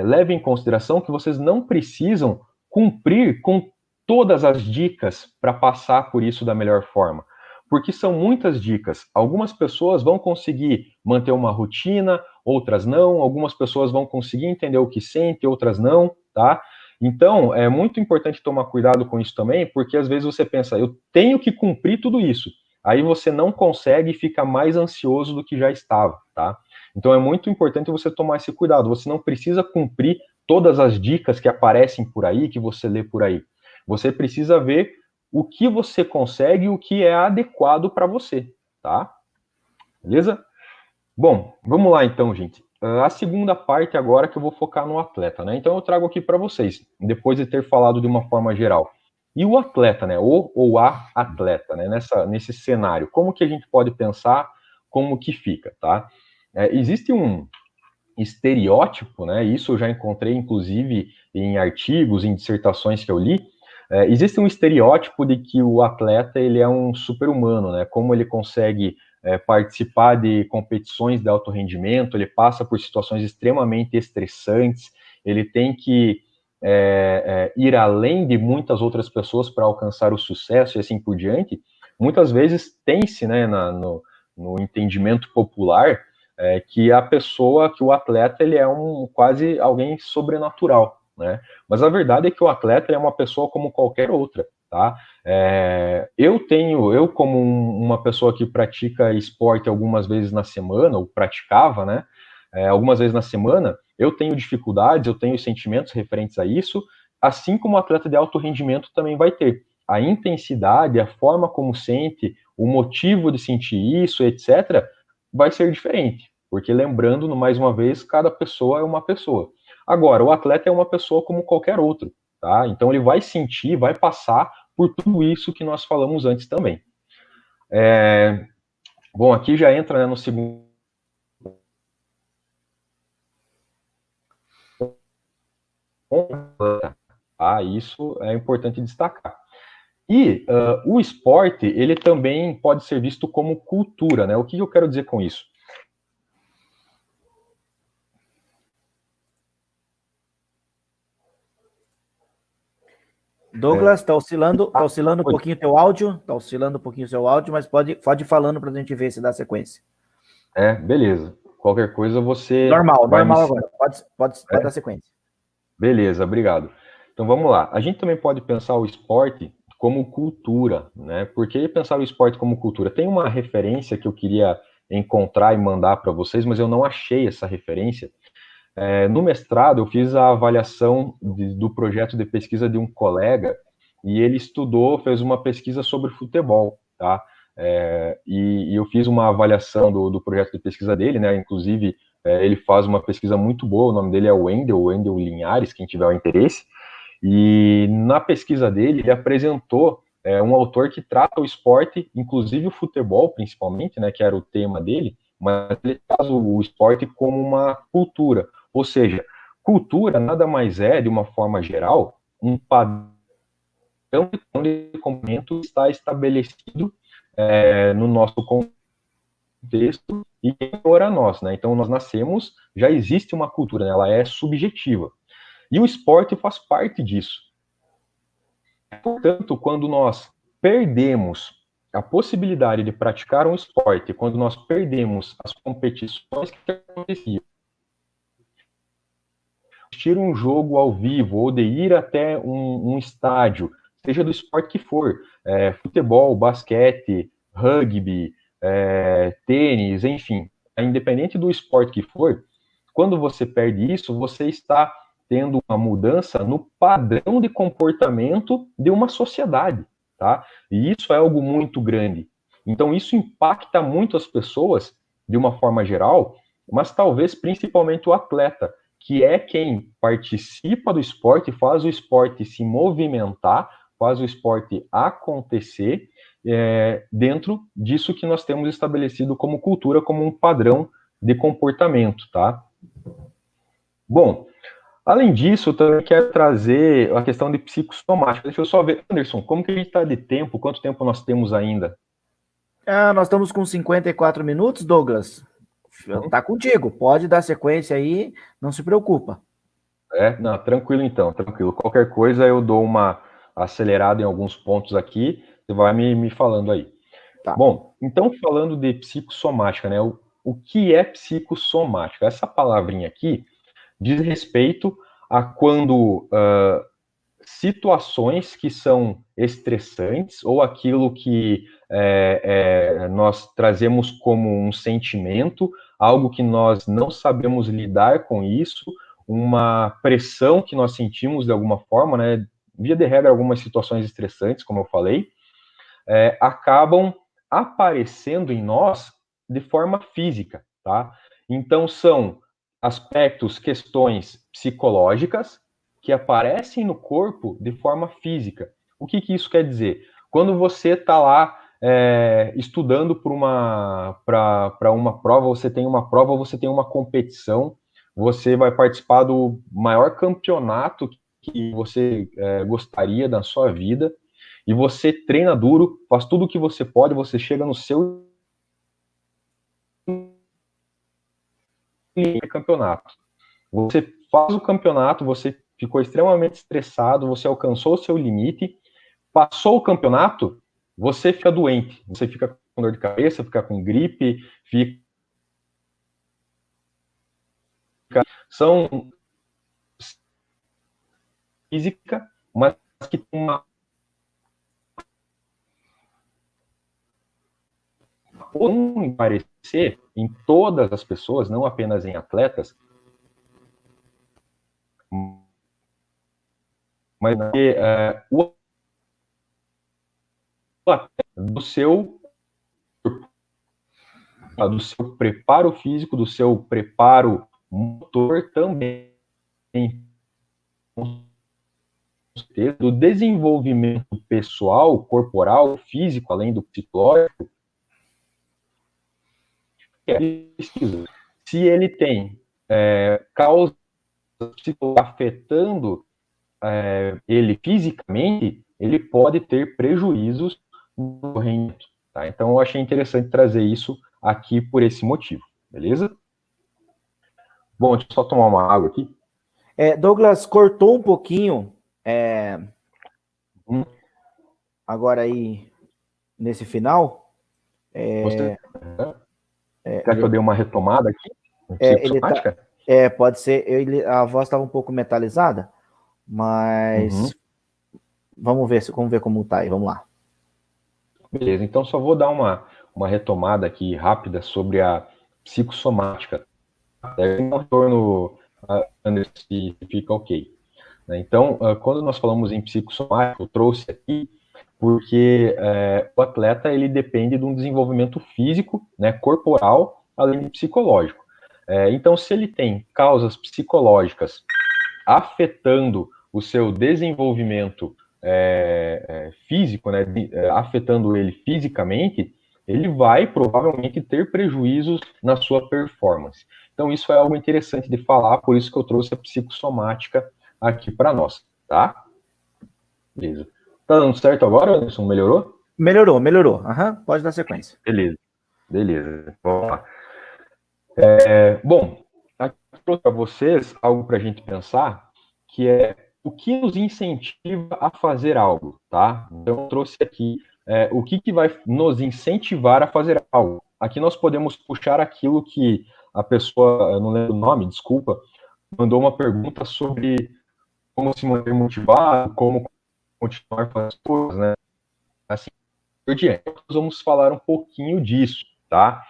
levem em consideração que vocês não precisam cumprir com todas as dicas para passar por isso da melhor forma. Porque são muitas dicas. Algumas pessoas vão conseguir manter uma rotina, outras não. Algumas pessoas vão conseguir entender o que sente, outras não, tá? Então, é muito importante tomar cuidado com isso também, porque às vezes você pensa, eu tenho que cumprir tudo isso. Aí você não consegue e fica mais ansioso do que já estava, tá? Então é muito importante você tomar esse cuidado. Você não precisa cumprir todas as dicas que aparecem por aí, que você lê por aí. Você precisa ver o que você consegue e o que é adequado para você, tá? Beleza? Bom, vamos lá então, gente. A segunda parte agora que eu vou focar no atleta, né? Então eu trago aqui para vocês, depois de ter falado de uma forma geral. E o atleta, né? O ou a atleta, né? Nesse cenário, como que a gente pode pensar, como que fica, tá? Existe um estereótipo, né? Isso eu já encontrei, inclusive, em artigos, em dissertações que eu li. Existe um estereótipo de que o atleta ele é um super-humano, né? Como ele consegue participar de competições de alto rendimento, ele passa por situações extremamente estressantes, ele tem que ir além de muitas outras pessoas para alcançar o sucesso e assim por diante. Muitas vezes tem-se, né, no entendimento popular, que a pessoa, que o atleta, ele é quase alguém sobrenatural, né? Mas a verdade é que o atleta é uma pessoa como qualquer outra, tá? Eu como uma pessoa que pratica esporte algumas vezes na semana, ou praticava, né? Algumas vezes na semana, eu tenho dificuldades, eu tenho sentimentos referentes a isso, assim como o atleta de alto rendimento também vai ter. A intensidade, a forma como sente, o motivo de sentir isso, etc., vai ser diferente, porque lembrando, mais uma vez, cada pessoa é uma pessoa. Agora, o atleta é uma pessoa como qualquer outro, tá? Então ele vai sentir, vai passar por tudo isso que nós falamos antes também. Bom, aqui já entra, né, no segundo. Isso é importante destacar. E o esporte, ele também pode ser visto como cultura, né? O que eu quero dizer com isso? Douglas, tá oscilando um pouquinho o teu áudio, mas pode ir falando para a gente ver se dá sequência. Beleza. Qualquer coisa você... Normal agora, pode dar sequência. Beleza, obrigado. Então vamos lá. A gente também pode pensar o esporte como cultura, né? Por que pensar o esporte como cultura? Tem uma referência que eu queria encontrar e mandar para vocês, mas eu não achei essa referência. No mestrado, eu fiz a avaliação do projeto de pesquisa de um colega e ele fez uma pesquisa sobre futebol, tá? E eu fiz uma avaliação do projeto de pesquisa dele, né? Inclusive, ele faz uma pesquisa muito boa, o nome dele é Wendel Linhares, quem tiver o interesse. E na pesquisa dele, ele apresentou um autor que trata o esporte, inclusive o futebol, principalmente, né? Que era o tema dele, mas ele traz o esporte como uma cultura. Ou seja, cultura nada mais é, de uma forma geral, um padrão de comportamento que está estabelecido no nosso contexto e para nós, né? Então, nós nascemos, já existe uma cultura, né? Ela é subjetiva. E o esporte faz parte disso. Portanto, quando nós perdemos a possibilidade de praticar um esporte, quando nós perdemos as competições que aconteciam, assistir um jogo ao vivo ou de ir até um estádio, seja do esporte que for, futebol, basquete, rugby, tênis, enfim, independente do esporte que for, quando você perde isso, você está tendo uma mudança no padrão de comportamento de uma sociedade, tá? E isso é algo muito grande. Então, isso impacta muito as pessoas, de uma forma geral, mas talvez principalmente o atleta, que é quem participa do esporte, faz o esporte se movimentar, faz o esporte acontecer dentro disso que nós temos estabelecido como cultura, como um padrão de comportamento, tá? Bom, além disso, eu também quero trazer a questão de psicossomática. Deixa eu só ver, Anderson, como que a gente está de tempo? Quanto tempo nós temos ainda? Nós estamos com 54 minutos, Douglas. Tá contigo, pode dar sequência aí, não se preocupa. Não, tranquilo então, tranquilo. Qualquer coisa eu dou uma acelerada em alguns pontos aqui, você vai me falando aí. Tá. Bom, então falando de psicossomática, né? O que é psicossomática? Essa palavrinha aqui diz respeito a quando situações que são estressantes ou aquilo que nós trazemos como um sentimento, algo que nós não sabemos lidar com isso, uma pressão que nós sentimos de alguma forma, né? Via de regra, algumas situações estressantes, como eu falei, acabam aparecendo em nós de forma física, tá? Então, são aspectos, questões psicológicas que aparecem no corpo de forma física. O que isso quer dizer? Quando você está lá estudando para uma prova, você tem uma prova, você tem uma competição, você vai participar do maior campeonato que você gostaria da sua vida, e você treina duro, faz tudo o que você pode, você chega no seu campeonato. Você faz o campeonato, você ficou extremamente estressado, você alcançou o seu limite, passou o campeonato, você fica doente, você fica com dor de cabeça, fica com gripe, são física, mas que tem uma não parecer em todas as pessoas, não apenas em atletas, mas o do seu preparo físico, do seu preparo motor também, do desenvolvimento pessoal, corporal, físico, além do psicológico, se ele tem causas afetando ele fisicamente, ele pode ter prejuízos no rendimento. Tá? Então, eu achei interessante trazer isso aqui por esse motivo, beleza? Bom, deixa eu só tomar uma água aqui. Douglas, cortou um pouquinho agora aí nesse final. Quer que eu dê uma retomada aqui? Pode ser. A voz estava um pouco metalizada, mas vamos ver como tá aí. Vamos lá. Beleza, então só vou dar uma retomada aqui rápida sobre a psicossomática. Um retorno, Anderson, se fica ok. Então, quando nós falamos em psicossomática, eu trouxe aqui porque o atleta ele depende de um desenvolvimento físico, né, corporal, além de psicológico. Então, se ele tem causas psicológicas afetando o seu desenvolvimento físico, né, afetando ele fisicamente, ele vai provavelmente ter prejuízos na sua performance. Então, isso é algo interessante de falar, por isso que eu trouxe a psicossomática aqui para nós, tá? Beleza. Tá dando certo agora, Anderson? Melhorou? Melhorou. Pode dar sequência. Beleza. Vamos lá. Bom, aqui eu trouxe para vocês algo para a gente pensar, que é o que nos incentiva a fazer algo, tá? Então, eu trouxe aqui o que vai nos incentivar a fazer algo. Aqui nós podemos puxar aquilo que a pessoa, eu não lembro o nome, desculpa, mandou uma pergunta sobre como se manter motivado, como continuar fazendo as coisas, né? Assim por diante. Nós vamos falar um pouquinho disso, tá?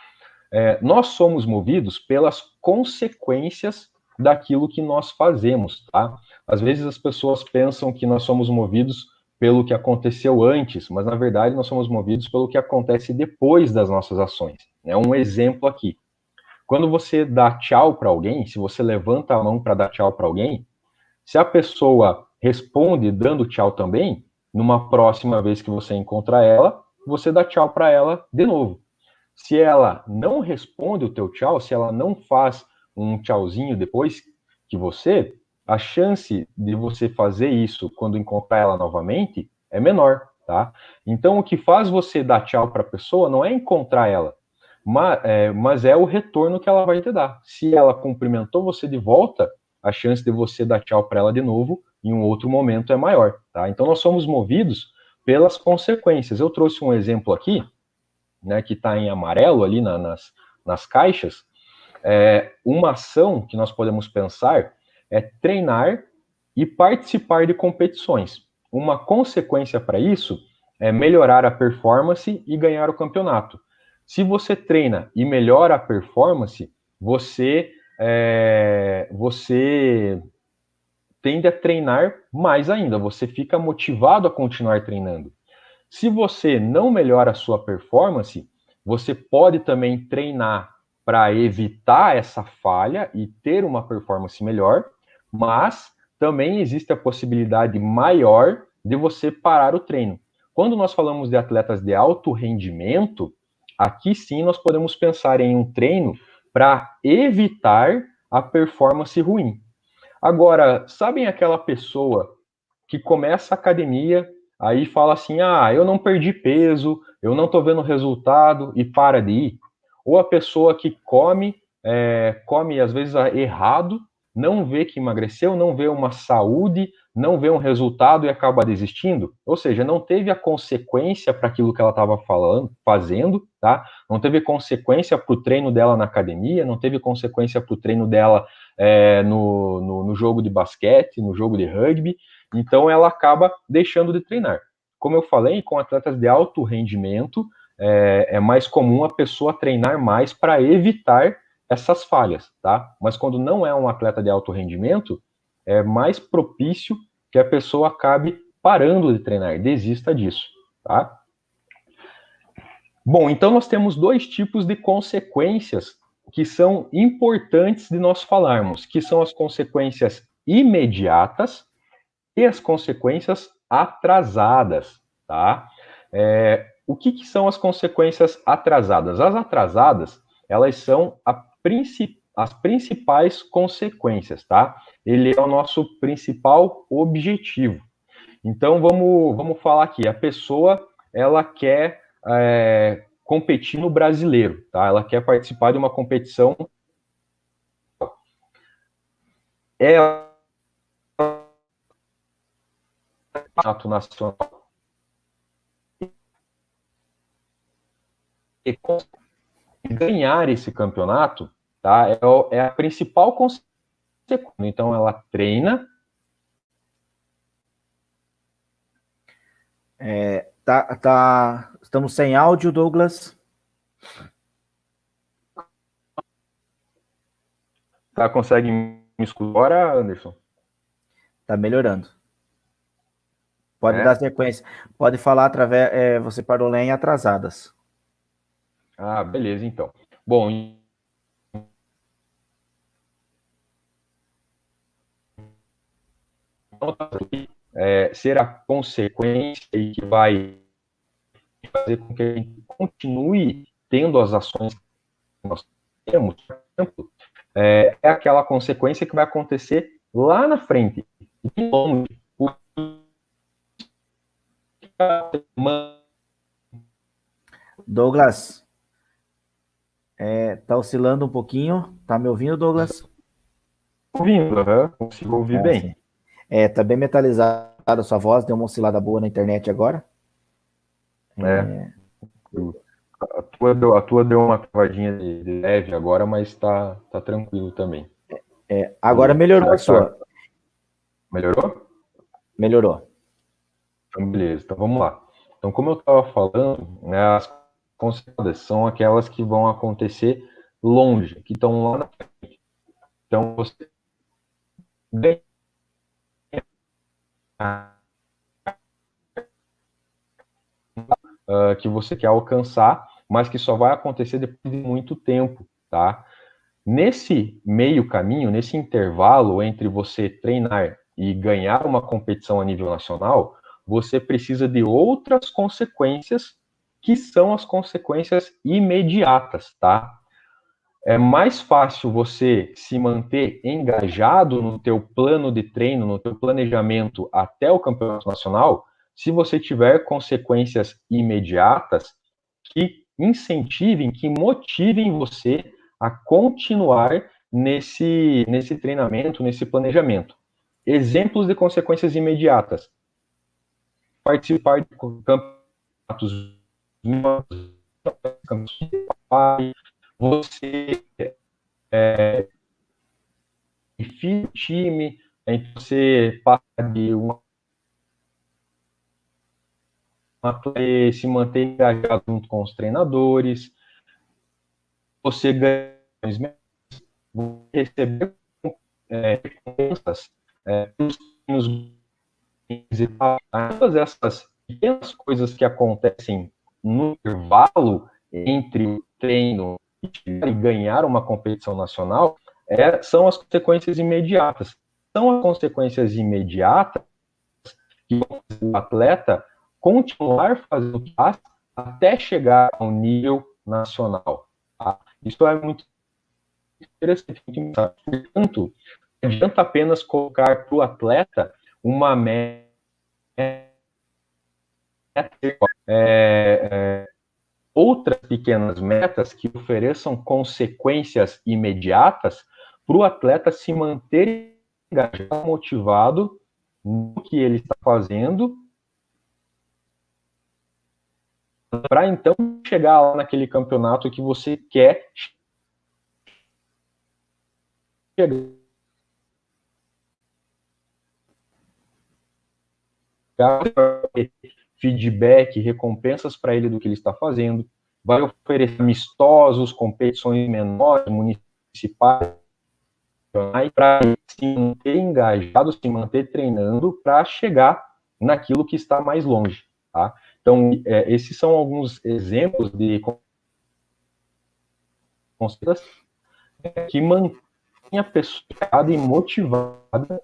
Nós somos movidos pelas consequências daquilo que nós fazemos, tá? Às vezes as pessoas pensam que nós somos movidos pelo que aconteceu antes, mas na verdade nós somos movidos pelo que acontece depois das nossas ações. Um exemplo aqui. Quando você dá tchau para alguém, se você levanta a mão para dar tchau para alguém, se a pessoa responde dando tchau também, numa próxima vez que você encontra ela, você dá tchau para ela de novo. Se ela não responde o teu tchau, se ela não faz um tchauzinho depois que você, a chance de você fazer isso quando encontrar ela novamente é menor, tá? Então, o que faz você dar tchau para a pessoa não é encontrar ela, mas é o retorno que ela vai te dar. Se ela cumprimentou você de volta, a chance de você dar tchau para ela de novo em um outro momento é maior, tá? Então, nós somos movidos pelas consequências. Eu trouxe um exemplo aqui, né, que está em amarelo ali nas caixas. Uma ação que nós podemos pensar é treinar e participar de competições. Uma consequência para isso é melhorar a performance e ganhar o campeonato. Se você treina e melhora a performance, você tende a treinar mais ainda, você fica motivado a continuar treinando. Se você não melhora a sua performance, você pode também treinar para evitar essa falha e ter uma performance melhor, mas também existe a possibilidade maior de você parar o treino. Quando nós falamos de atletas de alto rendimento, aqui sim nós podemos pensar em um treino para evitar a performance ruim. Agora, sabem aquela pessoa que começa a academia, aí fala assim, eu não perdi peso, eu não estou vendo resultado e para de ir? Ou a pessoa que come come, às vezes, errado, não vê que emagreceu, não vê uma saúde, não vê um resultado e acaba desistindo. Ou seja, não teve a consequência para aquilo que ela estava fazendo, tá? Não teve consequência para o treino dela na academia, não teve consequência para o treino dela no jogo de basquete, no jogo de rugby. Então, ela acaba deixando de treinar. Como eu falei, com atletas de alto rendimento, é mais comum a pessoa treinar mais para evitar essas falhas, tá? Mas quando não é um atleta de alto rendimento, é mais propício que a pessoa acabe parando de treinar, desista disso, tá? Bom, então nós temos dois tipos de consequências que são importantes de nós falarmos, que são as consequências imediatas e as consequências atrasadas, tá? O que são as consequências atrasadas? As atrasadas, elas são as principais consequências, tá? Ele é o nosso principal objetivo. Então, vamos falar aqui. A pessoa, ela quer competir no brasileiro, tá? Ela quer participar de uma competição. Campeonato nacional. E ganhar esse campeonato, tá? É a principal consequência. Então, ela treina. Estamos sem áudio, Douglas. Consegue me escutar agora, Anderson? Tá melhorando. Pode dar sequência. Pode falar através. Você parou lá em atrasadas. Ah, beleza, então. Bom, ser a consequência e que vai fazer com que a gente continue tendo as ações que nós temos, por exemplo, é aquela consequência que vai acontecer lá na frente, longe. Douglas, tá oscilando um pouquinho. Tá me ouvindo, Douglas? Ouvindo, consigo ouvir bem. Sim. Tá bem metalizada a sua voz, deu uma oscilada boa na internet agora. A tua deu uma travadinha de leve agora, mas tá tranquilo também. Agora melhorou a sua. Melhorou? Melhorou. Então, beleza. Então, vamos lá. Então, como eu estava falando, né, as consequências são aquelas que vão acontecer longe, que estão lá na frente. Então, você que você quer alcançar, mas que só vai acontecer depois de muito tempo, tá? Nesse meio caminho, nesse intervalo entre você treinar e ganhar uma competição a nível nacional, você precisa de outras consequências, que são as consequências imediatas, tá? É mais fácil você se manter engajado no teu plano de treino, no teu planejamento até o campeonato nacional, se você tiver consequências imediatas que incentivem, que motivem você a continuar nesse treinamento, nesse planejamento. Exemplos de consequências imediatas: participar de campeonatos, você define o time, então você passa de uma se manter engajado junto com os treinadores, você ganha, receber recompensas todas essas pequenas coisas que acontecem no intervalo entre o treino e ganhar uma competição nacional são as consequências imediatas. São as consequências imediatas que o atleta continuar fazendo o que faz até chegar ao nível nacional. Tá? Isso é muito interessante. Portanto, não adianta apenas colocar para o atleta uma meta outras pequenas metas que ofereçam consequências imediatas para o atleta se manter engajado, motivado no que ele está fazendo, para então chegar lá naquele campeonato que você quer chegar. Feedback, recompensas para ele do que ele está fazendo, vai oferecer amistosos, competições menores, municipais, para se manter engajado, se manter treinando para chegar naquilo que está mais longe, tá? Então, esses são alguns exemplos de conceitos que mantém a pessoa e motivada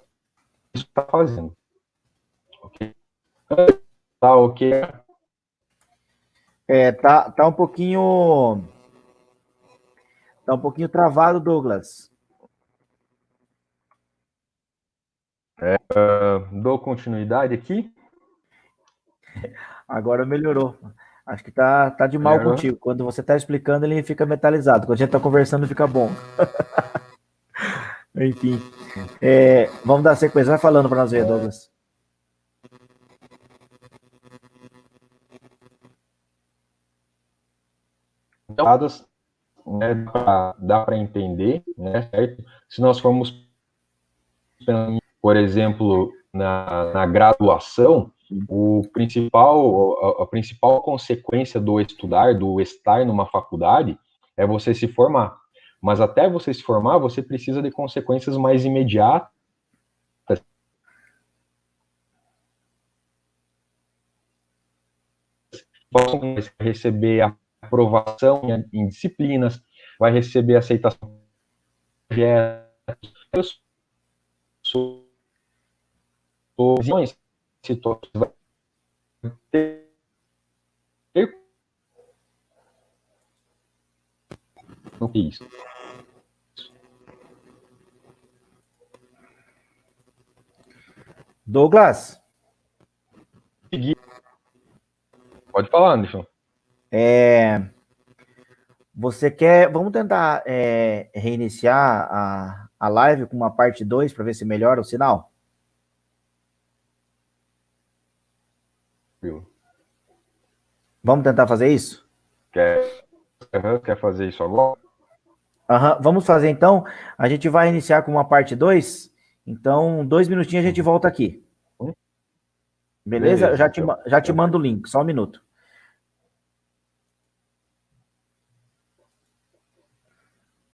isso está fazendo. Ok? Tá ok? Tá um pouquinho travado, Douglas. Dou continuidade aqui. Agora melhorou. Acho que tá de mal Melhorou? contigo. Quando você tá explicando, ele fica metalizado. Quando a gente tá conversando, fica bom. Enfim. Vamos dar sequência. Vai falando para nós ver, Douglas. Então, né, dá para entender, né, certo? Se nós formos, por exemplo, na graduação, a principal consequência do estudar, do estar numa faculdade, é você se formar. Mas até você se formar, você precisa de consequências mais imediatas. Vai receber aprovação em disciplinas, vai receber aceitação de projetos, situações, vai ter o que é isso. Douglas? Pode falar, Anderson. Você quer... Vamos tentar reiniciar a live com uma parte 2 para ver se melhora o sinal? Vamos tentar fazer isso? Quer fazer isso agora? Vamos fazer então. A gente vai iniciar com uma parte 2. Então, 2 minutinhos a gente volta aqui. Beleza? Já te mando o link. Só um minuto.